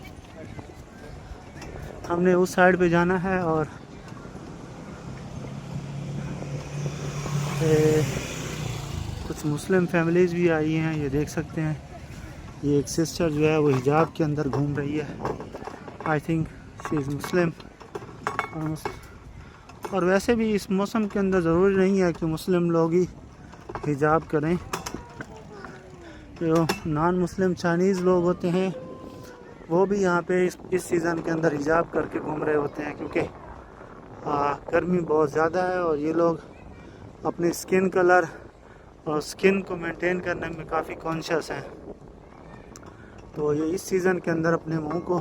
S1: हमने उस साइड पे जाना है और कुछ मुस्लिम फैमिलीज़ भी आई हैं, ये देख सकते हैं। ये एक सिस्टर जो है वो हिजाब के अंदर घूम रही है, आई थिंक शी इज़ मुस्लिम। और वैसे भी इस मौसम के अंदर ज़रूरी नहीं है कि मुस्लिम लोग ही हिजाब करें, जो नॉन मुस्लिम चाइनीज़ लोग होते हैं वो भी यहाँ पे इस सीज़न के अंदर हिजाब करके घूम रहे होते हैं, क्योंकि गर्मी बहुत ज़्यादा है और ये लोग अपनी स्किन कलर और स्किन को मेंटेन करने में काफ़ी कॉन्शियस हैं। तो ये इस सीज़न के अंदर अपने मुंह को,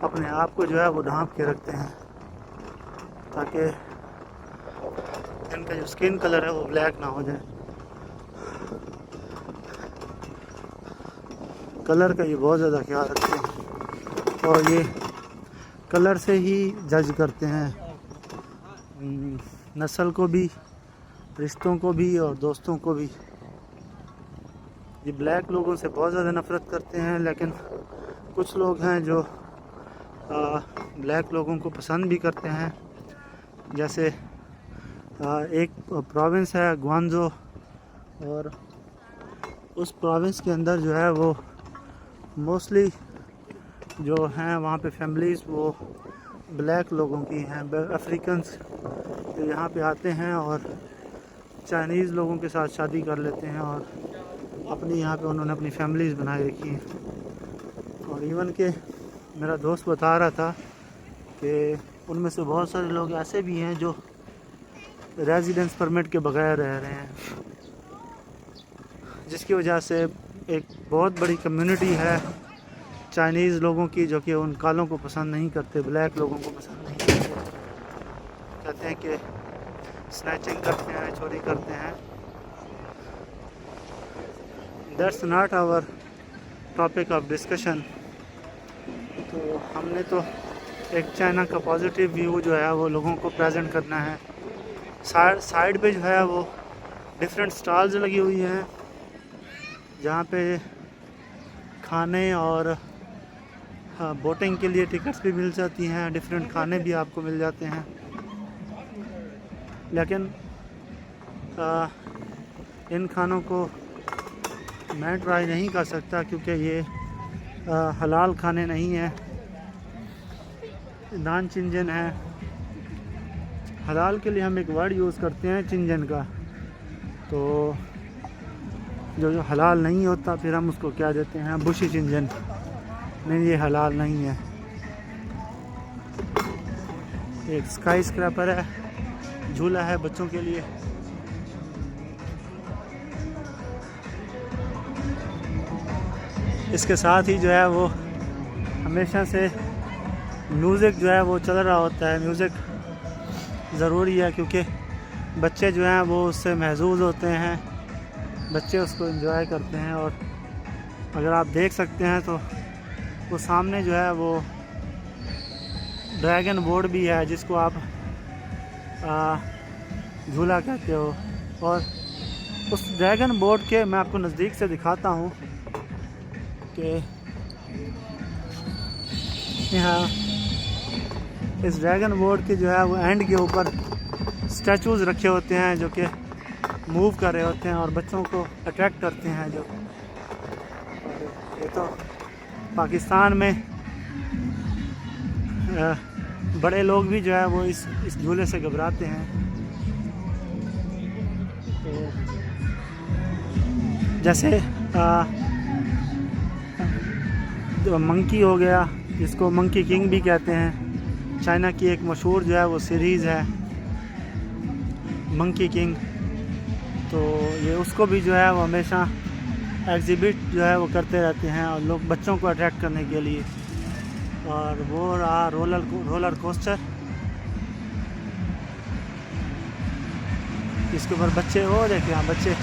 S1: अपने आप को जो है वो ढांप के रखते हैं ताकि इनका जो स्किन कलर है वो ब्लैक ना हो जाए। कलर का ये बहुत ज़्यादा ख्याल रखते हैं और ये कलर से ही जज करते हैं, नस्ल को भी, रिश्तों को भी और दोस्तों को भी। ये ब्लैक लोगों से बहुत ज़्यादा नफ़रत करते हैं, लेकिन कुछ लोग हैं जो ब्लैक लोगों को पसंद भी करते हैं। जैसे एक प्रोविंस है ग्वांजो, और उस प्रोविंस के अंदर जो है वो मोस्टली जो हैं वहाँ पे फैमिलीज़ वो ब्लैक लोगों की हैं। अफ्रीकन्स जो यहाँ पे आते हैं और चाइनीज़ लोगों के साथ शादी कर लेते हैं और अपनी यहाँ पे उन्होंने अपनी फैमिलीज़ बनाए रखी हैं। और इवन के मेरा दोस्त बता रहा था कि उनमें से बहुत सारे लोग ऐसे भी हैं जो रेजिडेंस परमिट के बगैर रह रहे हैं, जिसकी वजह से एक बहुत बड़ी कम्युनिटी है चाइनीज़ लोगों की जो कि उन कालों को पसंद नहीं करते, ब्लैक लोगों को पसंद नहीं करते। कहते हैं कि स्नैचिंग करते हैं, चोरी करते हैं। That's not our topic of discussion. तो हमने तो एक चाइना का पॉजिटिव व्यू जो है वो लोगों को प्रेजेंट करना है। साइड पे जो है वो डिफरेंट स्टॉल्स लगी हुई हैं जहाँ पे खाने और बोटिंग के लिए टिकट्स भी मिल जाती हैं, डिफरेंट खाने भी आपको मिल जाते हैं। लेकिन इन खानों को मैं ट्राई नहीं कर सकता क्योंकि ये हलाल खाने नहीं हैं, नान चिंजन है। हलाल के लिए हम एक वर्ड यूज़ करते हैं चिंजन का, तो जो हलाल नहीं होता फिर हम उसको क्या देते हैं, बुशी चिंजन। नहीं, ये हलाल नहीं है। एक स्काई स्क्रैपर है, झूला है बच्चों के लिए। इसके साथ ही जो है वो हमेशा से म्यूज़िक जो है वो चल रहा होता है। म्यूज़िक ज़रूरी है क्योंकि बच्चे जो हैं वो उससे महजूज़ होते हैं, बच्चे उसको एंजॉय करते हैं। और अगर आप देख सकते हैं तो वो सामने जो है वो ड्रैगन बोर्ड भी है जिसको आप झूला कहते हो। और उस ड्रैगन बोर्ड के मैं आपको नज़दीक से दिखाता हूँ कि यहाँ इस ड्रैगन बोर्ड के जो है वो एंड के ऊपर स्टैचूज़ रखे होते हैं जो कि मूव कर रहे होते हैं और बच्चों को अट्रैक्ट करते हैं। जो ये तो पाकिस्तान में बड़े लोग भी जो है वो इस झूले से घबराते हैं। तो जैसे मंकी हो गया, जिसको मंकी किंग भी कहते हैं, चाइना की एक मशहूर जो है वो सीरीज़ है मंकी किंग। तो ये उसको भी जो है वो हमेशा एग्ज़िबिट जो है वो करते रहते हैं और लोग बच्चों को अट्रैक्ट करने के लिए। और वो रहा रोलर कोस्टर, इसके ऊपर बच्चे, वो देखिए यहाँ बच्चे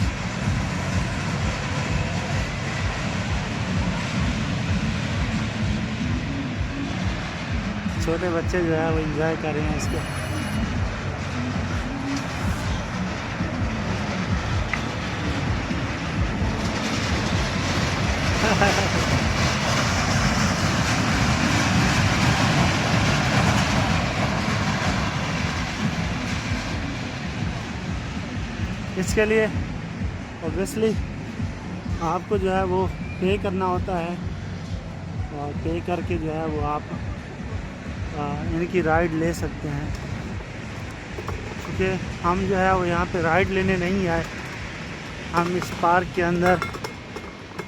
S1: छोटे बच्चे जो है वो एंजॉय कर रहे हैं इसको। इसके लिए ऑब्वियसली आपको जो है वो पे करना होता है और पे करके जो है वो आप इनकी राइड ले सकते हैं। क्योंकि हम जो है वो यहाँ पे राइड लेने नहीं आए, हम इस पार्क के अंदर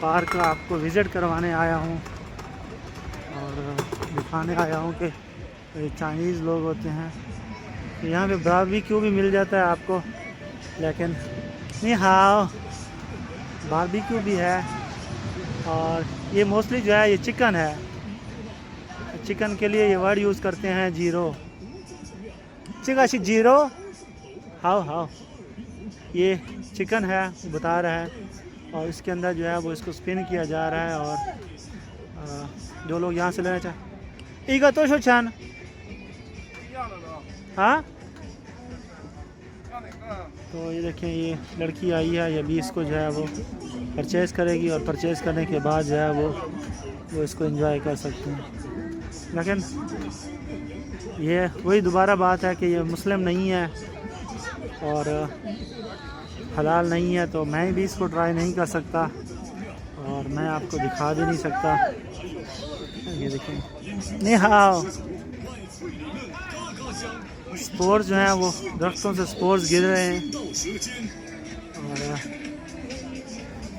S1: पार्क का आपको विज़िट करवाने आया हूँ और दिखाने आया हूँ कि चाइनीज़ लोग होते हैं। तो यहाँ पे बारबेक्यू भी मिल जाता है आपको, लेकिन नहीं हाओ बारबेक्यू भी है। और ये मोस्टली जो है ये चिकन है, चिकन के लिए ये वर्ड यूज़ करते हैं जीरो, चिकाशी जीरो हाओ हाओ। ये चिकन है बता रहा है और इसके अंदर जो है वो इसको स्पिन किया जा रहा है। और जो लोग यहाँ से लेना चाहें ईगा तो शो छान हाँ। तो ये देखें ये लड़की आई है, ये भी इसको जो है वो परचेज़ करेगी और परचेज़ करने के बाद जो है वो इसको एंजॉय कर सकते हैं। लेकिन ये वही दोबारा बात है कि ये मुस्लिम नहीं है और हलाल नहीं है, तो मैं भी इसको ट्राई नहीं कर सकता और मैं आपको दिखा भी नहीं सकता। ये देखें नहीं हाँ, स्पोर्स जो हैं वो दरख्तों से स्पोर्स गिर रहे हैं और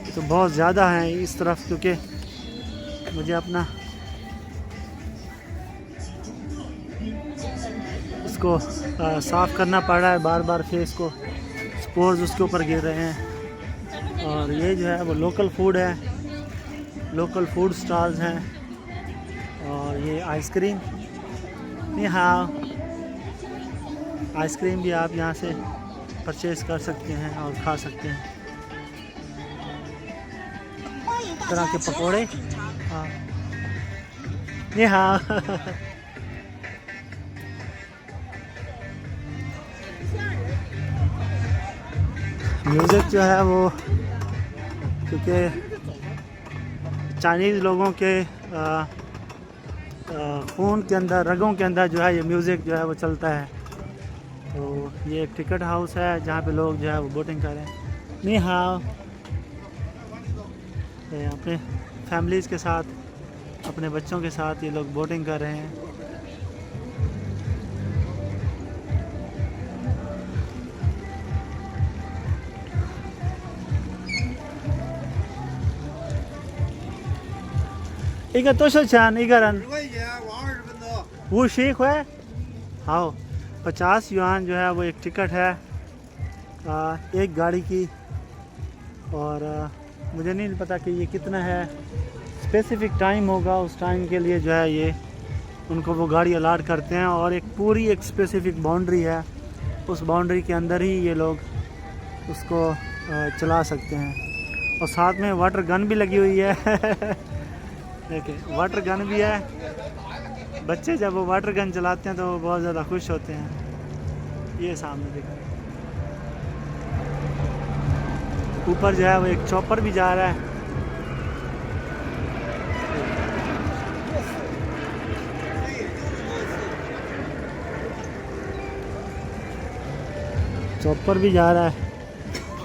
S1: ये तो बहुत ज़्यादा हैं इस तरफ, क्योंकि मुझे अपना इसको साफ़ करना पड़ रहा है बार बार फेस को, स्पोर्स उसके ऊपर गिर रहे हैं। और ये जो है वो लोकल फूड है, लोकल फूड स्टॉल्स हैं। और ये आइसक्रीम नहीं हाँ, आइसक्रीम भी आप यहाँ से परचेज़ कर सकते हैं और खा सकते हैं। तरह के पकोड़े हाँ नहीं हाँ। म्यूज़िक जो है वो क्योंकि चाइनीज़ लोगों के खून के अंदर, रगों के अंदर जो है ये म्यूज़िक जो है वो चलता है। तो ये एक टिकट हाउस है जहाँ पे लोग जो है वो बोटिंग कर रहे हैं। नी हाओ, अपने फैमिलीज़ के साथ, अपने बच्चों के साथ ये लोग बोटिंग कर रहे हैं।一个多少钱一个人？
S3: 10块钱玩20分钟。
S1: 50 块। हाँ, 50 युआन जो है वो एक टिकट है एक गाड़ी की। और मुझे नहीं पता कि ये कितना है, स्पेसिफिक टाइम होगा, उस टाइम के लिए जो है ये उनको वो गाड़ी अलाट करते हैं। और एक पूरी एक स्पेसिफिक बाउंड्री है, उस बाउंड्री के अंदर ही ये लोग उसको चला सकते हैं। और साथ में वाटर गन भी लगी हुई है देखिए वाटर गन भी है। बच्चे जब वो वाटर गन चलाते हैं तो वो बहुत ज़्यादा खुश होते हैं। ये सामने देखिए, ऊपर जो है वो एक चॉपर भी जा रहा है। चॉपर भी जा रहा है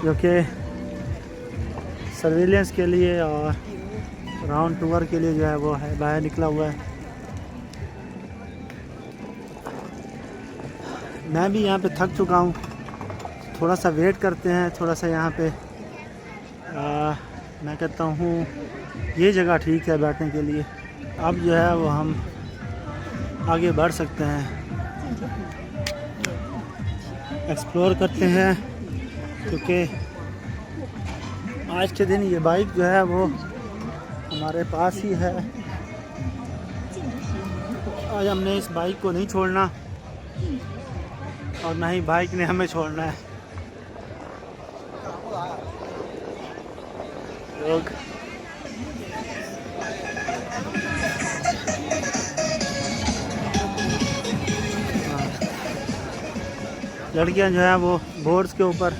S1: जो कि सर्विलेंस के लिए और राउंड टूर के लिए जो है वो है बाहर निकला हुआ है। मैं भी यहाँ पे थक चुका हूँ, थोड़ा सा वेट करते हैं, थोड़ा सा यहाँ पे मैं कहता हूँ ये जगह ठीक है बैठने के लिए। अब जो है वो हम आगे बढ़ सकते हैं, एक्सप्लोर करते हैं, क्योंकि आज के दिन ये बाइक जो है वो हमारे पास ही है। आज हमने इस बाइक को नहीं छोड़ना और ना ही बाइक ने हमें छोड़ना है। लोग लड़कियां जो है वो बोर्ड्स के ऊपर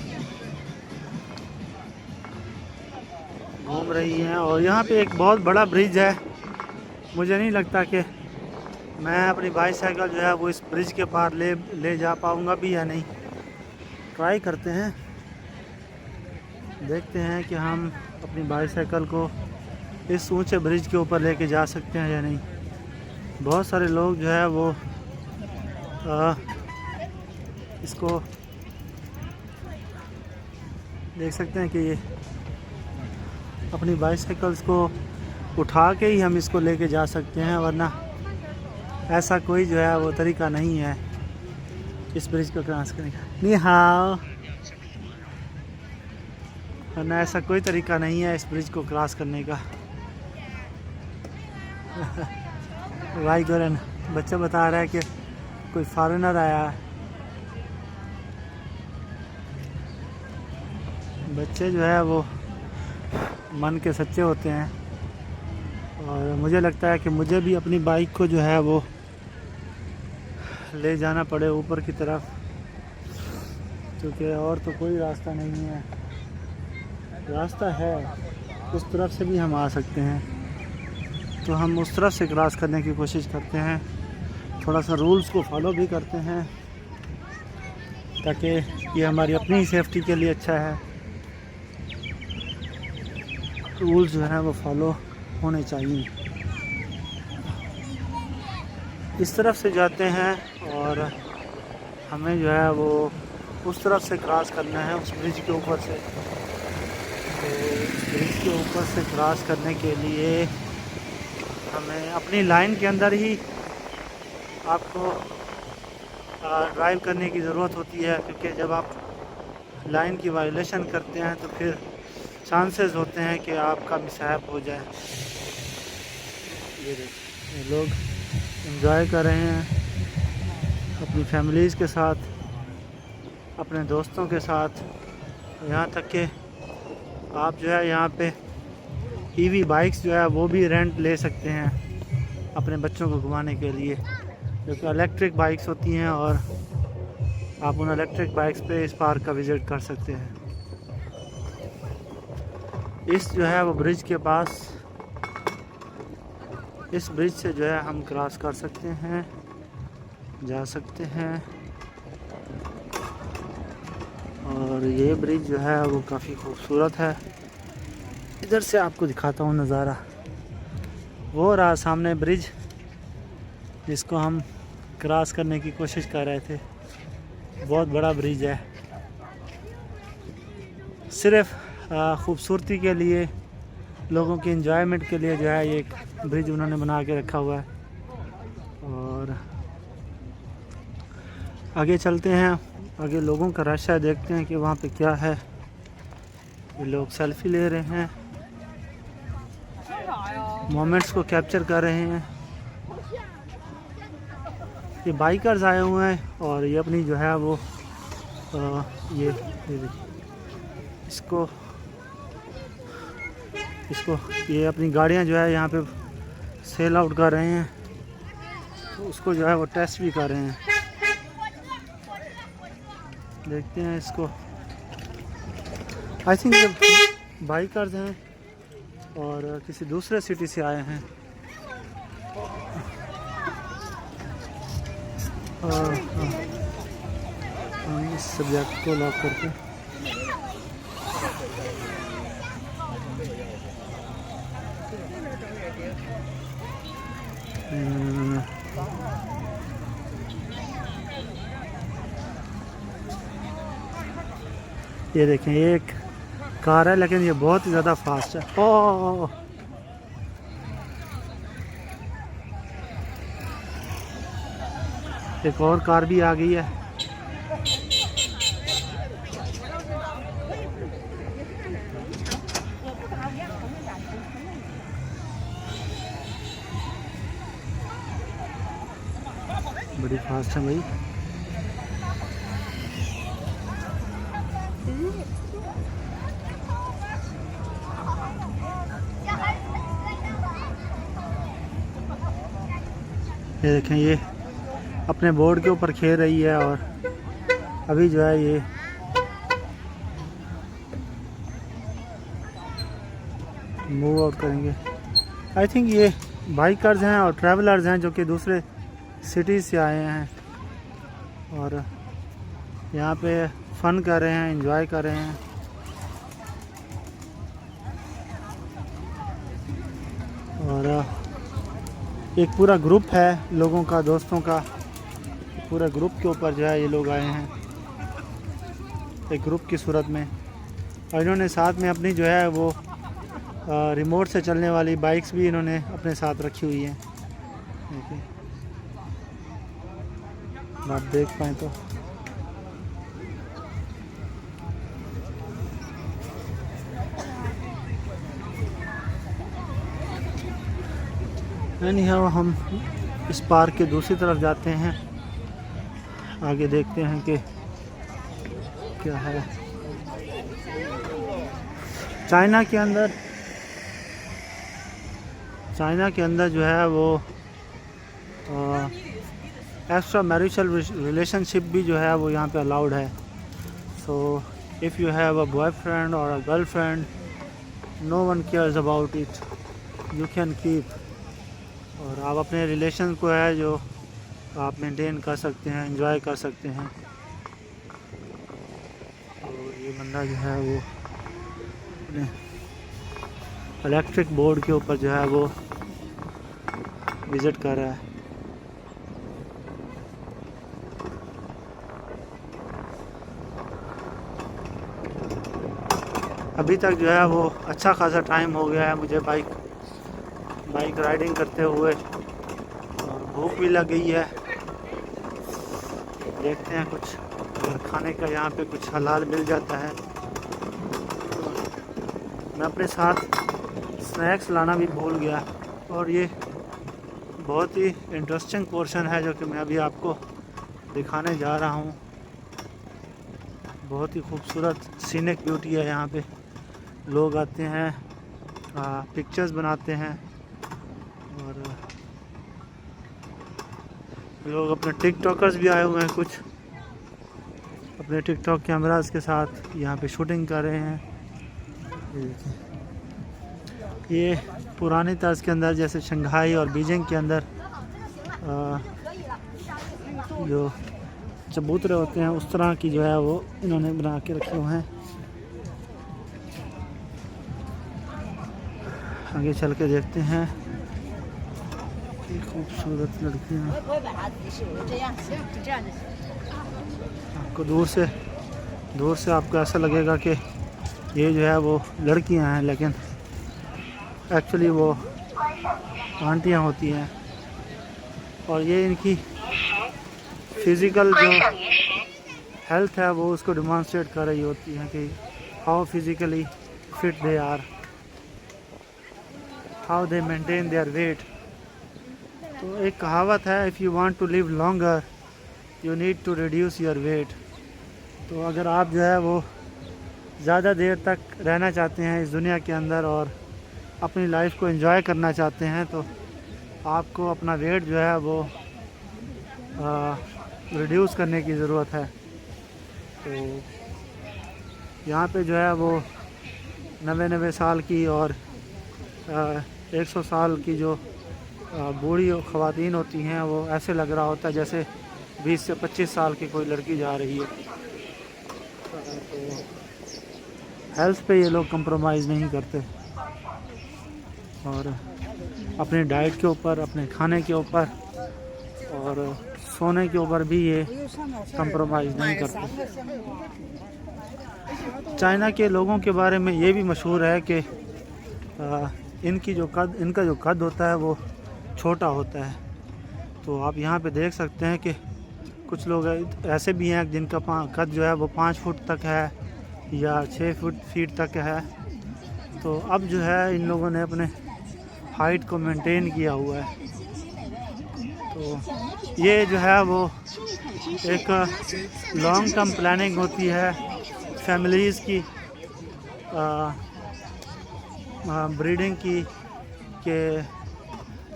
S1: घूम रही हैं। और यहाँ पे एक बहुत बड़ा ब्रिज है, मुझे नहीं लगता कि मैं अपनी बाईसाइकिल जो है वो इस ब्रिज के पार ले जा पाऊँगा भी या नहीं। ट्राई करते हैं, देखते हैं कि हम अपनी बाईसाइकिल को इस ऊंचे ब्रिज के ऊपर लेके जा सकते हैं या नहीं। बहुत सारे लोग जो है वो इसको देख सकते हैं कि ये अपनी बाईसाइकिल्स को उठा के ही हम इसको लेके जा सकते हैं, वरना ऐसा कोई जो है वो तरीका नहीं है इस ब्रिज को क्रॉस करने का। नी हाओ, वरना ऐसा कोई तरीका नहीं है इस ब्रिज को क्रॉस करने का। भाई गोरन बच्चा बता रहा है कि कोई फॉरेनर आया है। बच्चे जो है वो मन के सच्चे होते हैं और मुझे लगता है कि मुझे भी अपनी बाइक को जो है वो ले जाना पड़े ऊपर की तरफ, क्योंकि और तो कोई रास्ता नहीं है। रास्ता है, उस तरफ से भी हम आ सकते हैं, तो हम उस तरफ से क्रॉस करने की कोशिश करते हैं। थोड़ा सा रूल्स को फॉलो भी करते हैं ताकि ये हमारी अपनी सेफ्टी के लिए अच्छा है। रूल्स जो है वो फॉलो होने चाहिए। इस तरफ से जाते हैं और हमें जो है वो उस तरफ से क्रॉस करना है, उस ब्रिज के ऊपर से। तो उस ब्रिज के ऊपर से क्रॉस करने के लिए हमें अपनी लाइन के अंदर ही आपको ड्राइव करने की ज़रूरत होती है, क्योंकि जब आप लाइन की वायलेशन करते हैं तो फिर चांसेस होते हैं कि आपका मिसहैप हो जाए। ये देखिए लोग एंजॉय कर रहे हैं अपनी फैमिलीज़ के साथ, अपने दोस्तों के साथ। यहाँ तक कि आप जो है यहाँ पे ईवी बाइक्स जो है वो भी रेंट ले सकते हैं अपने बच्चों को घुमाने के लिए, जो कि इलेक्ट्रिक बाइक्स होती हैं, और आप उन इलेक्ट्रिक बाइक्स पे इस पार्क का विज़िट कर सकते हैं। इस जो है वो ब्रिज के पास इस ब्रिज से जो है हम क्रॉस कर सकते हैं, जा सकते हैं। और ये ब्रिज जो है वो काफ़ी खूबसूरत है। इधर से आपको दिखाता हूँ नज़ारा। वो रहा सामने ब्रिज जिसको हम क्रॉस करने की कोशिश कर रहे थे। बहुत बड़ा ब्रिज है। सिर्फ खूबसूरती के लिए, लोगों की एंजॉयमेंट के लिए जो है ये एक ब्रिज उन्होंने बना के रखा हुआ है। और आगे चलते हैं, आगे लोगों का रश है, देखते हैं कि वहाँ पे क्या है। ये लोग सेल्फी ले रहे हैं, मोमेंट्स को कैप्चर कर रहे हैं। ये बाइकर्स आए हुए हैं और ये अपनी जो है वो ये इसको ये अपनी गाड़ियाँ जो है यहाँ पे सेल आउट कर रहे हैं, तो उसको जो है वो टेस्ट भी कर रहे हैं। देखते हैं इसको। आई थिंक ये बाइकर्स हैं और किसी दूसरे सिटी से आए हैं। और इस सब्जेक्ट को लॉक करके ये देखें, ये एक कार है लेकिन ये बहुत ही ज़्यादा फास्ट है। ओह, एक और कार भी आ गई है। बड़ी फास्ट है भाई। ये देखें, ये अपने बोर्ड के ऊपर खेल रही है और अभी जो है ये मूव आउट करेंगे। आई थिंक ये बाइकर्स हैं और ट्रैवलर्स हैं जो कि दूसरे सिटी से आए हैं और यहाँ पे फन कर रहे हैं, एंजॉय कर रहे हैं। और एक पूरा ग्रुप है लोगों का, दोस्तों का पूरा ग्रुप के ऊपर जो है ये लोग आए हैं एक ग्रुप की सूरत में। और इन्होंने साथ में अपनी जो है वो रिमोट से चलने वाली बाइक्स भी इन्होंने अपने साथ रखी हुई हैं। देखिए, आप देख पाएँ तो एनीहाउ हम इस पार्क के दूसरी तरफ जाते हैं। आगे देखते हैं कि क्या है। चाइना के अंदर जो है वो एक्स्ट्रा मैरिटल रिलेशनशिप भी जो है वो यहाँ पे अलाउड है। So if you have a boyfriend और a girlfriend, no one cares about it, you can keep. और आप अपने रिलेशन को है जो आप मेंटेन कर सकते हैं, एंजॉय कर सकते हैं। तो ये बंदा जो है वो अपने इलेक्ट्रिक बोर्ड के ऊपर जो है वो विज़िट कर रहा है। अभी तक जो है वो अच्छा खासा टाइम हो गया है मुझे बाइक राइडिंग करते हुए, और भूख भी लग गई है। देखते हैं कुछ अगर खाने का यहाँ पे कुछ हलाल मिल जाता है। मैं अपने साथ स्नैक्स लाना भी भूल गया। और ये बहुत ही इंटरेस्टिंग पोर्शन है जो कि मैं अभी आपको दिखाने जा रहा हूँ। बहुत ही खूबसूरत सीनिक ब्यूटी है यहाँ पे। लोग आते हैं, पिक्चर्स बनाते हैं और लोग अपने टिकटॉकर्स भी आए हुए हैं, कुछ अपने टिकटॉक कैमरास के साथ यहाँ पे शूटिंग कर रहे हैं। ये पुरानी तर्ज के अंदर, जैसे शंघाई और बीजिंग के अंदर जो चबूतरे होते हैं उस तरह की जो है वो इन्होंने बना के रखे हुए हैं। आगे चल के देखते हैं। खूबसूरत लड़कियाँ, आपको दूर से आपको ऐसा लगेगा कि ये जो है वो लड़कियां हैं, लेकिन एक्चुअली वो आंटियां होती हैं। और ये इनकी फिज़िकल जो हेल्थ है वो उसको डिमॉन्स्ट्रेट कर रही होती है कि how physically fit they are, how they maintain their weight. तो एक कहावत है, if you want to live longer you need to reduce your weight. तो अगर आप जो है वो ज़्यादा देर तक रहना चाहते हैं इस दुनिया के अंदर और अपनी लाइफ को एंजॉय करना चाहते हैं तो आपको अपना वेट जो है वो रिड्यूस करने की ज़रूरत है। तो यहाँ पे जो है वो 90 साल की और 100 साल की जो बूढ़ी ख़वातीन होती हैं वो ऐसे लग रहा होता है जैसे 20 से 25 साल की कोई लड़की जा रही है। तो हेल्थ पे ये लोग कंप्रोमाइज़ नहीं करते और अपने डाइट के ऊपर, अपने खाने के ऊपर और सोने के ऊपर भी ये कंप्रोमाइज़ नहीं करते। चाइना के लोगों के बारे में ये भी मशहूर है कि इनका जो कद होता है वो छोटा होता है। तो आप यहाँ पे देख सकते हैं कि कुछ लोग ऐसे भी हैं जिनका कद जो है वो 5 फुट तक है या 6 फीट तक है। तो अब जो है इन लोगों ने अपने हाइट को मेंटेन किया हुआ है। तो ये जो है वो एक लॉन्ग टर्म प्लानिंग होती है फैमिलीज़ की, ब्रीडिंग की, कि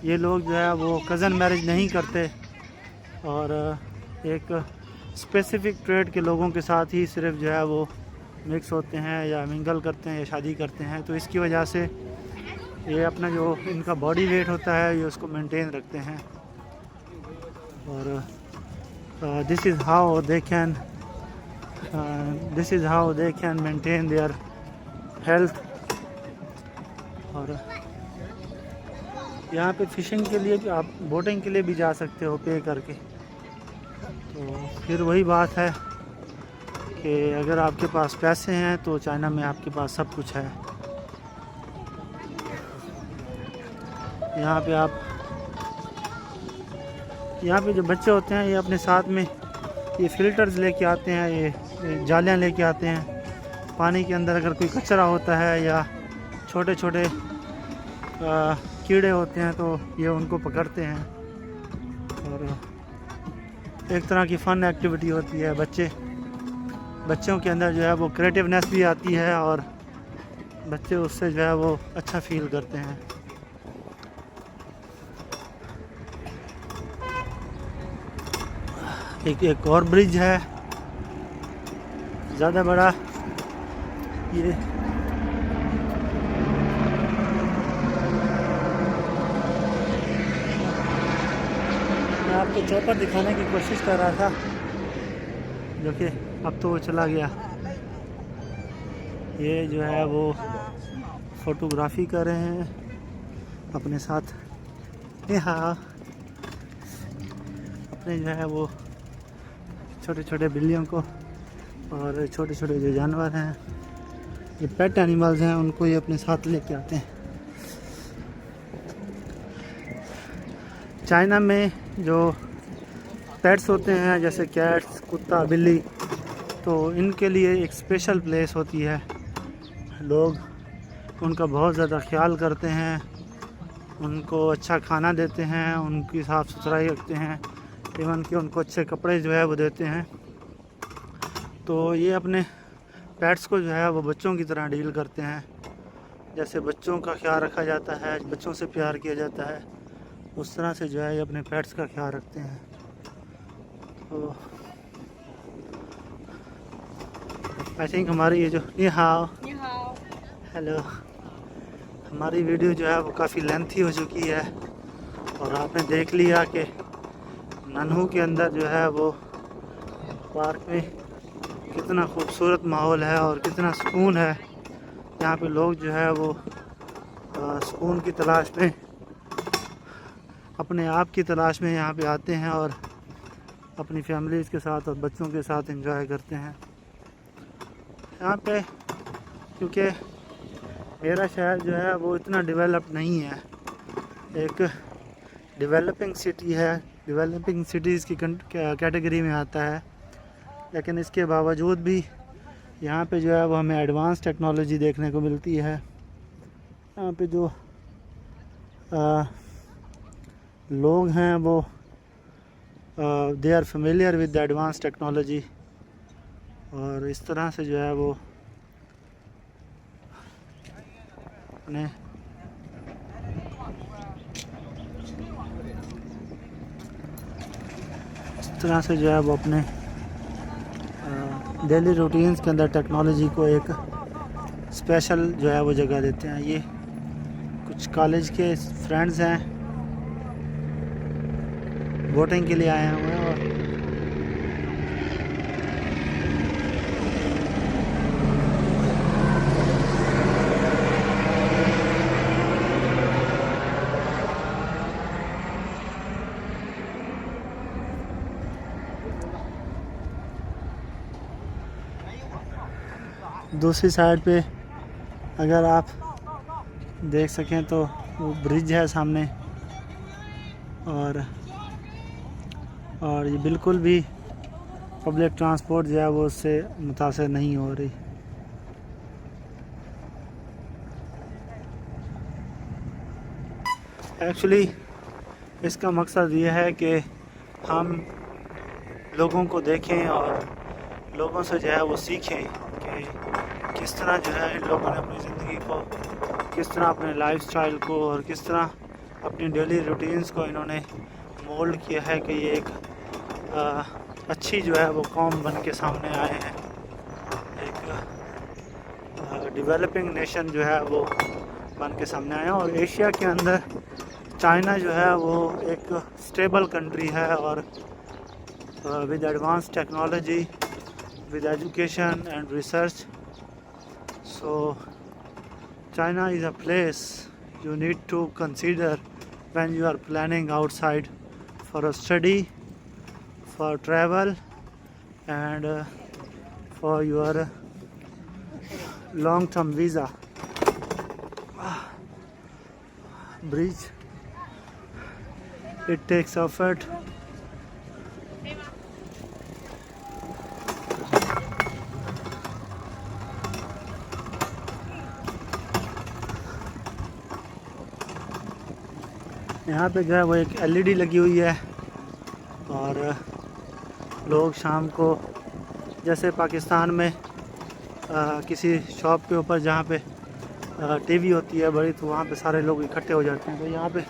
S1: ये लोग जो है वो कज़न मैरिज नहीं करते और एक स्पेसिफ़िक ट्रेड के लोगों के साथ ही सिर्फ जो है वो मिक्स होते हैं या मिंगल करते हैं या शादी करते हैं। तो इसकी वजह से ये अपना जो इनका बॉडी वेट होता है ये उसको मेंटेन रखते हैं। और this is how they can maintain their health. और यहाँ पे फ़िशिंग के लिए भी, आप बोटिंग के लिए भी जा सकते हो पे करके। तो फिर वही बात है कि अगर आपके पास पैसे हैं तो चाइना में आपके पास सब कुछ है। यहाँ पे जो बच्चे होते हैं ये अपने साथ में ये फ़िल्टर्स लेके आते हैं, ये जालियाँ लेके आते हैं। पानी के अंदर अगर कोई कचरा होता है या छोटे छोटे कीड़े होते हैं तो ये उनको पकड़ते हैं। और एक तरह की फ़न एक्टिविटी होती है। बच्चों के अंदर जो है वो क्रिएटिवनेस भी आती है और बच्चे उससे जो है वो अच्छा फील करते हैं। एक और ब्रिज है ज़्यादा बड़ा, ये मैं आपको चौपर दिखाने की कोशिश कर रहा था जो कि अब तो वो चला गया। ये जो है वो फोटोग्राफी कर रहे हैं अपने साथ, यहाँ अपने जो है वो छोटे छोटे बिल्लियों को और छोटे छोटे जो जानवर हैं, ये पेट एनिमल्स हैं, उनको ये अपने साथ लेके आते हैं। चाइना में जो पेट्स होते हैं जैसे कैट्स, कुत्ता, बिल्ली, तो इनके लिए एक स्पेशल प्लेस होती है। लोग उनका बहुत ज़्यादा ख्याल करते हैं, उनको अच्छा खाना देते हैं, उनकी साफ़ सुथराई रखते हैं, इवन कि उनको अच्छे कपड़े जो है वो देते हैं। तो ये अपने पेट्स को जो है वो बच्चों की तरह डील करते हैं। जैसे बच्चों का ख्याल रखा जाता है, बच्चों से प्यार किया जाता है, उस तरह से जो है ये अपने पेट्स का ख्याल रखते हैं। तो आई थिंक हमारी ये जो हेलो, हमारी वीडियो जो है वो काफ़ी लेंथी हो चुकी है और आपने देख लिया कि नन्हू के अंदर जो है वो पार्क में कितना खूबसूरत माहौल है और कितना सुकून है। यहाँ पे लोग जो है वो सुकून की तलाश में, अपने आप की तलाश में यहाँ पे आते हैं और अपनी फैमिलीज़ के साथ और बच्चों के साथ एंजॉय करते हैं यहाँ पे। क्योंकि मेरा शहर जो है वो इतना डेवलप नहीं है, एक डेवलपिंग सिटी है, डेवलपिंग सिटीज़ की कैटेगरी में आता है, लेकिन इसके बावजूद भी यहाँ पे जो है वो हमें एडवांस टेक्नोलॉजी देखने को मिलती है। यहाँ पे जो लोग हैं वो they are familiar with the advance technology और इस तरह से जो है वो अपने डेली रूटीन्स के अंदर टेक्नोलॉजी को एक स्पेशल जो है वो जगह देते हैं। ये कुछ कॉलेज के फ्रेंड्स हैं, बोटिंग के लिए आए हुए हैं और दूसरी साइड पे अगर आप देख सकें तो वो ब्रिज है सामने और ये बिल्कुल भी पब्लिक ट्रांसपोर्ट जो है वो उससे मुतासर नहीं हो रही। एक्चुअली इसका मकसद ये है कि हम लोगों को देखें और लोगों से जो है वो सीखें कि किस तरह जो है इन लोगों ने अपनी ज़िंदगी को, किस तरह अपने लाइफस्टाइल को और किस तरह अपनी डेली रूटीन्स को इन्होंने मोल्ड किया है कि ये एक अच्छी जो है वो कौम बन के सामने आए हैं, एक डेवलपिंग नेशन जो है वो बन के सामने आए हैं। और एशिया के अंदर चाइना जो है वो एक स्टेबल कंट्री है और with advance technology, with education and research. So China is a place you need to consider when you are planning outside for a study, for travel and for your long-term visa. Bridge, it takes effort. यहाँ पे जो है वो एक LED लगी हुई है और लोग शाम को, जैसे पाकिस्तान में किसी शॉप के ऊपर जहाँ पे टीवी होती है बड़ी, तो वहाँ पे सारे लोग इकट्ठे हो जाते हैं। तो यहाँ पे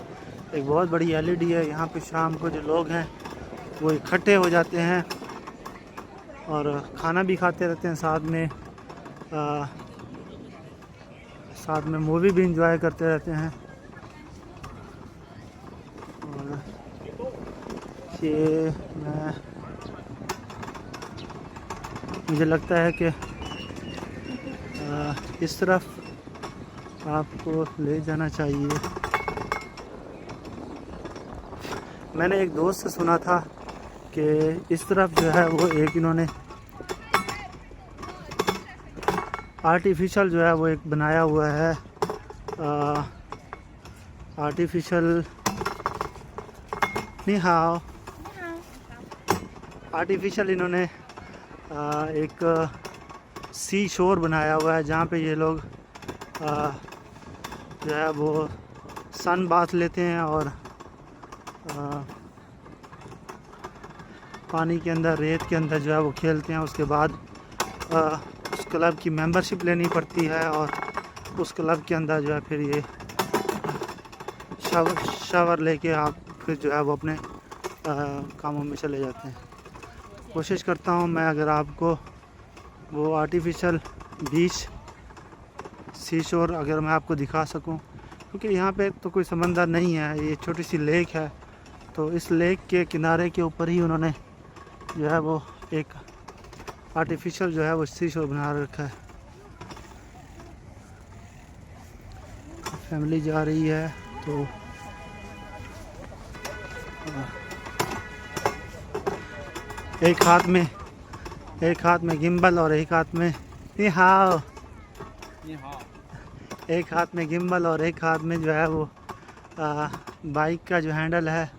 S1: एक बहुत बड़ी एलईडी है, यहाँ पे शाम को जो लोग हैं वो इकट्ठे हो जाते हैं और खाना भी खाते रहते हैं, साथ में मूवी भी इंजॉय करते रहते हैं। ये मुझे लगता है कि इस तरफ आपको ले जाना चाहिए। मैंने एक दोस्त से सुना था कि इस तरफ जो है वो एक इन्होंने आर्टिफिशियल जो है वो एक बनाया हुआ है, आर्टिफिशियल आर्टिफिशियल इन्होंने एक सी शोर बनाया हुआ है जहाँ पे ये लोग जो है वो सन बाथ लेते हैं और पानी के अंदर, रेत के अंदर जो है वो खेलते हैं। उसके बाद उस क्लब की मेंबरशिप लेनी पड़ती है और उस क्लब के अंदर जो है फिर ये शावर लेके आप फिर जो है वो अपने कामों में चले जाते हैं। कोशिश करता हूँ मैं अगर आपको वो आर्टिफिशियल बीच सी शोर अगर मैं आपको दिखा सकूँ क्योंकि यहाँ पे तो कोई समंदर नहीं है, ये छोटी सी लेक है। तो इस लेक के किनारे के ऊपर ही उन्होंने जो है वो एक आर्टिफिशियल जो है वो सी शोर बना रखा है। फैमिली जा रही है तो एक हाथ में गिम्बल और एक हाथ में एक हाथ में गिम्बल और एक हाथ में जो है वो बाइक का जो हैंडल है,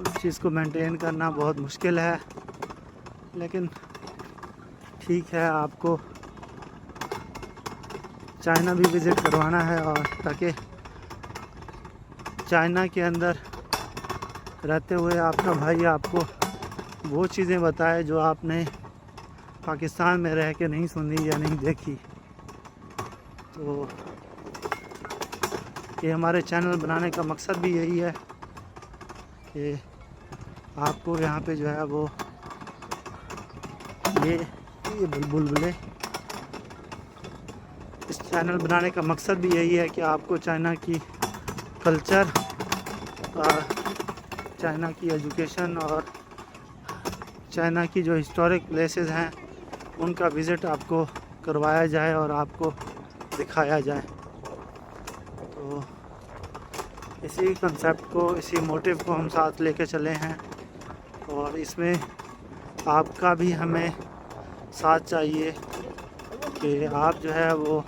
S1: उस चीज़ को मेंटेन करना बहुत मुश्किल है। लेकिन ठीक है, आपको चाइना भी विज़िट करवाना है, और ताकि चाइना के अंदर रहते हुए आपका भाई आपको वो चीज़ें बताए जो आपने पाकिस्तान में रह के नहीं सुनी या नहीं देखी। तो ये हमारे चैनल बनाने का मकसद भी यही है कि आपको यहाँ पे जो है वो ये बुलबुले, इस चैनल बनाने का मकसद भी यही है कि आपको चाइना की कल्चर, चाइना की एजुकेशन और चाइना की जो हिस्टोरिक प्लेसेस हैं उनका विज़िट आपको करवाया जाए और आपको दिखाया जाए। तो इसी कंसेप्ट को, इसी मोटिव को हम साथ लेके चले हैं, और इसमें आपका भी हमें साथ चाहिए कि आप जो है वो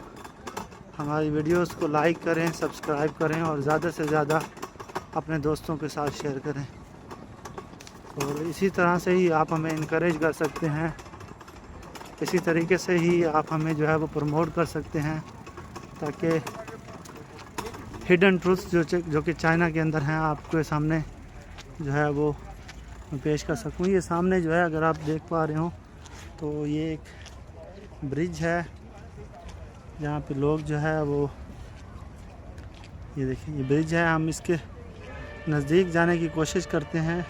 S1: हमारी वीडियोस को लाइक करें, सब्सक्राइब करें और ज़्यादा से ज़्यादा अपने दोस्तों के साथ शेयर करें। और इसी तरह से ही आप हमें इनकरेज कर सकते हैं, इसी तरीके से ही आप हमें जो है वो प्रमोट कर सकते हैं, ताकि हिडन ट्रूथ्स जो कि चाइना के अंदर हैं आपके सामने जो है वो पेश कर सकूँ। ये सामने जो है, अगर आप देख पा रहे हो, तो ये एक ब्रिज है जहाँ पे लोग जो है वो, ये देखिए ये ब्रिज है। हम इसके नज़दीक जाने की कोशिश करते हैं,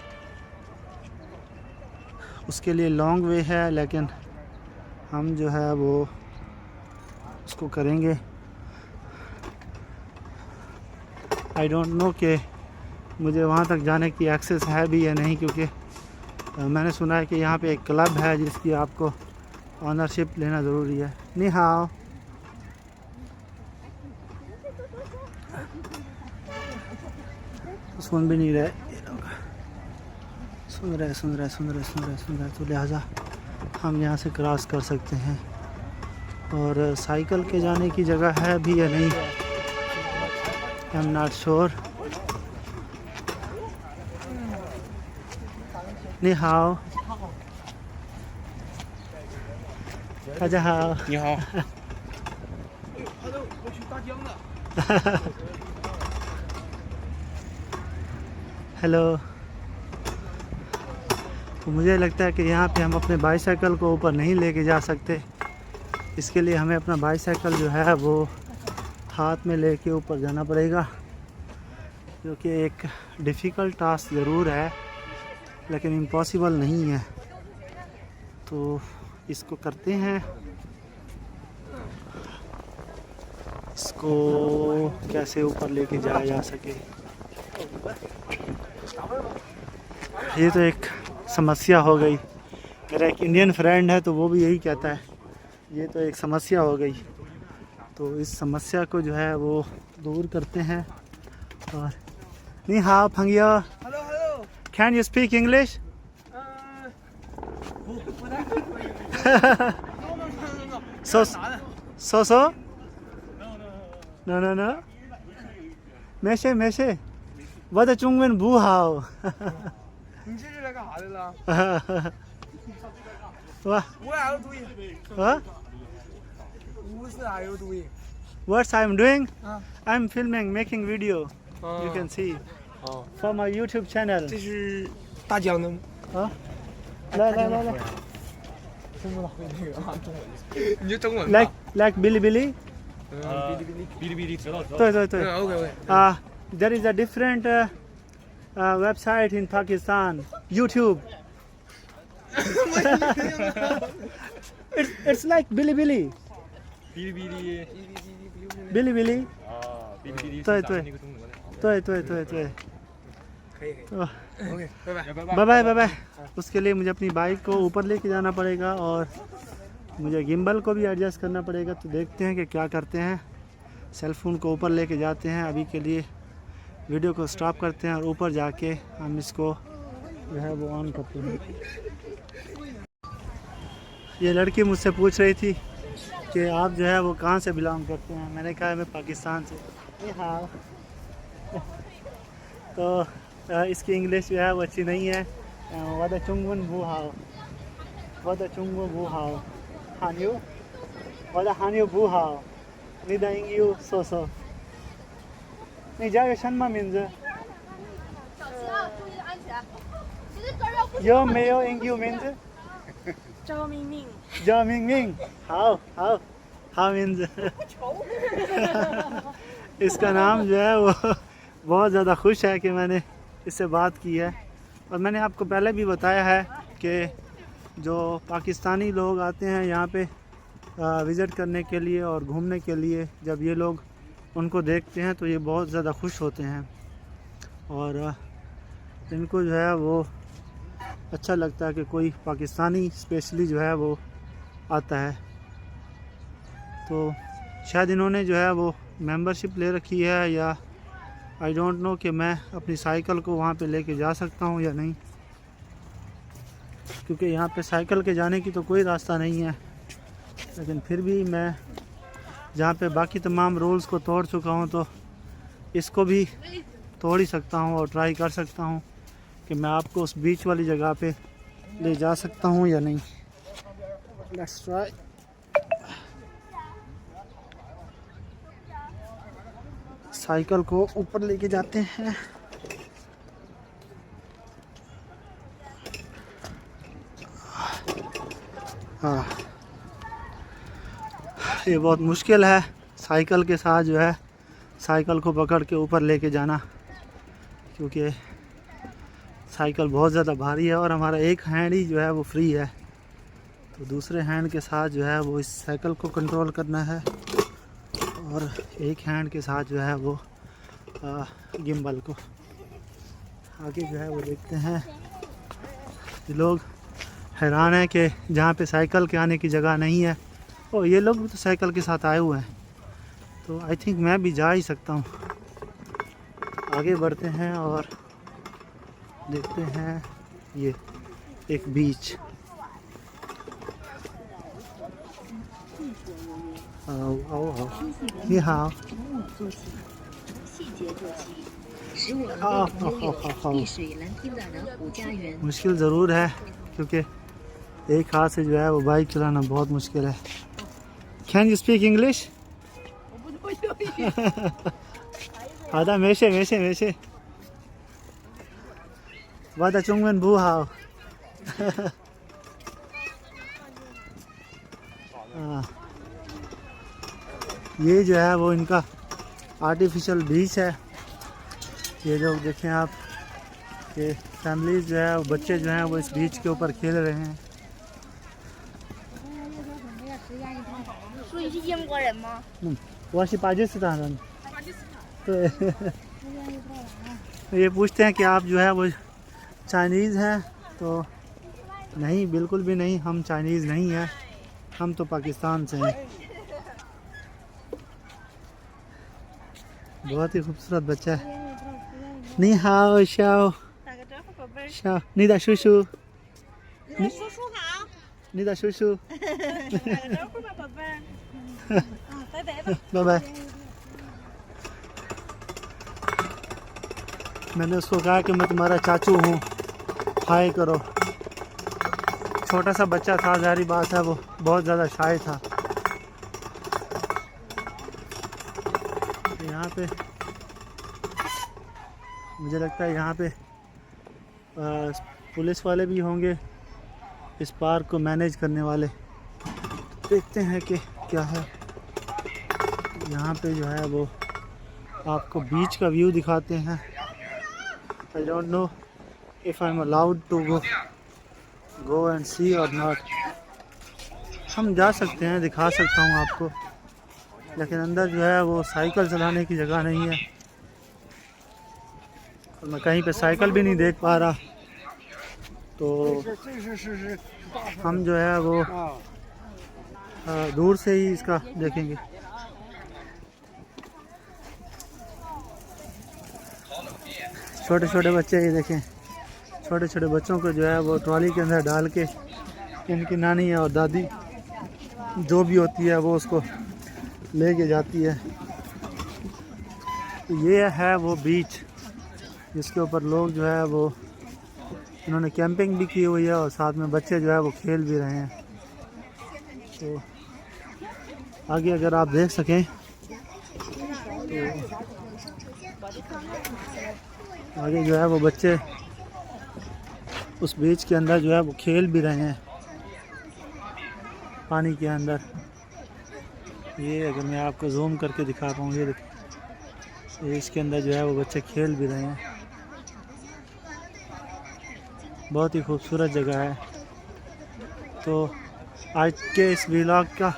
S1: उसके लिए लॉन्ग वे है, लेकिन हम जो है वो उसको करेंगे। आई डोंट नो कि मुझे वहाँ तक जाने की एक्सेस है भी या नहीं, क्योंकि मैंने सुना है कि यहाँ पे एक क्लब है जिसकी आपको ऑनरशिप लेना ज़रूरी है। नी हाओ, सुन भी नहीं रहे ये लोग, सुन रहे, तो लिहाजा हम यहाँ से क्रॉस कर सकते हैं। और साइकिल के जाने की जगह है भी या नहीं, आई एम नॉट श्योर। नी हाओ,大家好。
S3: 你好。
S1: हेलो। तो मुझे लगता है कि यहाँ पे हम अपने बाईसाइकिल को ऊपर नहीं लेके जा सकते, इसके लिए हमें अपना बाईसाइकिल जो है वो हाथ में लेके ऊपर जाना पड़ेगा, जो कि एक डिफ़िकल्ट टास्क ज़रूर है लेकिन इम्पॉसिबल नहीं है। तो इसको करते हैं, इसको कैसे ऊपर लेके जाया जा सके, ये तो एक समस्या हो गई। मेरा एक इंडियन फ्रेंड है तो वो भी यही कहता है, ये तो एक समस्या हो गई। तो इस समस्या को जो है वो दूर करते हैं। और नी हाओ फंगियो, can you speak English? so no 没事没事，我的中文不好。
S3: 你这是来干啥的了？
S1: 我
S3: What are you doing? what are you doing?
S1: What I'm doing?
S3: 啊
S1: I'm filming, making video. You can see
S3: 哦，
S1: for my YouTube channel.
S3: 这是大疆的吗？
S1: 啊，来，
S3: 中国那个啊，中文。你就中文吧。
S1: like Bilibili.
S3: 哔哩哔哩。
S4: 哔哩哔哩知道。
S1: 对。
S3: OK。
S1: There is a different website in Pakistan, YouTube. it's like Bilibili.
S4: 哔哩哔哩。
S1: Bilibili. 对对对对对对
S3: 可以 OK 拜拜
S1: bye bye bye bye. उसके लिए मुझे अपनी bike को ऊपर लेके जाना पड़ेगा और मुझे गिम्बल को भी एडजस्ट करना पड़ेगा। तो देखते हैं कि क्या करते हैं। सेलफोन को ऊपर लेके जाते हैं। अभी के लिए वीडियो को स्टॉप करते हैं और ऊपर जाके हम इसको जो है वो ऑन करते हैं। ये लड़की मुझसे पूछ रही थी कि आप जो है वो कहाँ से बिलोंग करते हैं। मैंने कहा मैं पाकिस्तान से। हाँ तो इसकी इंग्लिश जो है वो अच्छी नहीं है। वादा चुंगन वो हाओ, वादा चुंगो वो हाओ, हानियो वादा हानियो वो हाओ, निदा इंगियो सो सो। नहीं जाओ शनमा मिंज यो मेयो इंगियो मिंज
S4: 赵明明，
S1: जो मिंग मिंग हाओ हाओ हाओ मिंज। इसका नाम जो है वो बहुत ज़्यादा खुश है कि मैंने इससे बात की है। और मैंने आपको पहले भी बताया है कि जो पाकिस्तानी लोग आते हैं यहाँ पे विज़िट करने के लिए और घूमने के लिए, जब ये लोग उनको देखते हैं तो ये बहुत ज़्यादा खुश होते हैं और इनको जो है वो अच्छा लगता है कि कोई पाकिस्तानी स्पेशली जो है वो आता है। तो शायद इन्होंने जो है वो मेंबरशिप ले रखी है या आई डोंट नो कि मैं अपनी साइकिल को वहाँ पे लेके जा सकता हूँ या नहीं, क्योंकि यहाँ पे साइकिल के जाने की तो कोई रास्ता नहीं है। लेकिन फिर भी मैं जहाँ पे बाकी तमाम रूल्स को तोड़ चुका हूँ तो इसको भी तोड़ ही सकता हूँ और ट्राई कर सकता हूँ कि मैं आपको उस बीच वाली जगह पे ले जा सकता हूँ या नहीं। Let's try. साइकिल को ऊपर लेके जाते हैं। हाँ ये बहुत मुश्किल है साइकिल के साथ जो है साइकिल को पकड़ के ऊपर लेके जाना, क्योंकि साइकिल बहुत ज़्यादा भारी है और हमारा एक हैंड ही जो है वो फ्री है। तो दूसरे हैंड के साथ जो है वो इस साइकिल को कंट्रोल करना है और एक हैंड के साथ जो है वो गिम्बल को। आगे जो है वो देखते हैं। ये लोग हैरान है कि जहाँ पे साइकिल के आने की जगह नहीं है। और ये लोग भी तो साइकिल के साथ आए हुए हैं, तो आई थिंक मैं भी जा ही सकता हूँ। आगे बढ़ते हैं और देखते हैं ये एक बीच। आओ आओ आओ, ये हाँ मुश्किल ज़रूर है क्योंकि एक हाथ से जो है वो बाइक चलाना बहुत मुश्किल है। Can you speak English? आधा मेशे मेशे मेशे वादा चुंगन बू हाओ। ये जो है वो इनका आर्टिफिशियल बीच है। ये जो देखें आप कि फैमिलीज जो है वो बच्चे जो हैं वो इस बीच के ऊपर खेल रहे हैं।
S4: 所以是英国人吗？
S1: वो है पाकिस्तान। तो ये पूछते हैं कि आप जो है वो चाइनीज़ हैं, तो नहीं बिल्कुल भी नहीं, हम चाइनीज़ नहीं हैं, हम तो पाकिस्तान से हैं। बहुत ही खूबसूरत बच्चा है। नी हाओ शाओ
S4: 打个招呼，宝贝儿。
S1: शाओ नीदा शुशु
S4: 叔叔好。
S1: नीदा शुशु
S4: 打个招呼吧，宝贝儿。拜拜吧。
S1: बाय बाय। मैंने उसको कहा कि मैं तुम्हारा चाचू हूँ, हाय करो। छोटा सा बच्चा था, ज़ाहिर बात है वो बहुत ज़्यादा शाय था। यहाँ पे मुझे लगता है यहाँ पे पुलिस वाले भी होंगे, इस पार्क को मैनेज करने वाले। देखते हैं कि क्या है। यहाँ पे जो है वो आपको बीच का व्यू दिखाते हैं। I don't know if I am allowed to go and see और नॉट। हम जा सकते हैं, दिखा सकता हूँ आपको। लेकिन अंदर जो है वो साइकिल चलाने की जगह नहीं है, और मैं कहीं पे साइकिल भी नहीं देख पा रहा। तो हम जो है वो दूर से ही इसका देखेंगे। छोटे छोटे बच्चे, ये देखें, छोटे छोटे बच्चों को जो है वो ट्रॉली के अंदर डाल के इनकी नानी और दादी जो भी होती है वो उसको लेके जाती है। तो ये है वो बीच जिसके ऊपर लोग जो है वो इन्होंने कैंपिंग भी की हुई है और साथ में बच्चे जो है वो खेल भी रहे हैं। तो आगे अगर आप देख सकें तो आगे जो है वो बच्चे उस बीच के अंदर जो है वो खेल भी रहे हैं पानी के अंदर। ये अगर मैं आपको जूम करके दिखा पाऊँ, ये देखिए, ये इसके अंदर जो है वो बच्चे खेल भी रहे हैं। बहुत ही खूबसूरत जगह है। तो आज के इस व्लॉग का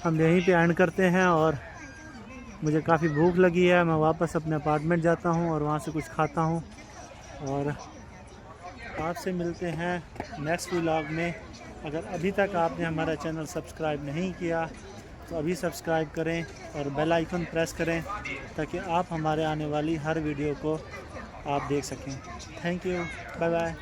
S1: हम यहीं पे एंड करते हैं, और मुझे काफ़ी भूख लगी है। मैं वापस अपने अपार्टमेंट जाता हूँ और वहाँ से कुछ खाता हूँ, और आपसे मिलते हैं नेक्स्ट व्लॉग में। अगर अभी तक आपने हमारा चैनल सब्सक्राइब नहीं किया तो अभी सब्सक्राइब करें और बेल आइकन प्रेस करें ताकि आप हमारे आने वाली हर वीडियो को आप देख सकें। Thank you, bye bye.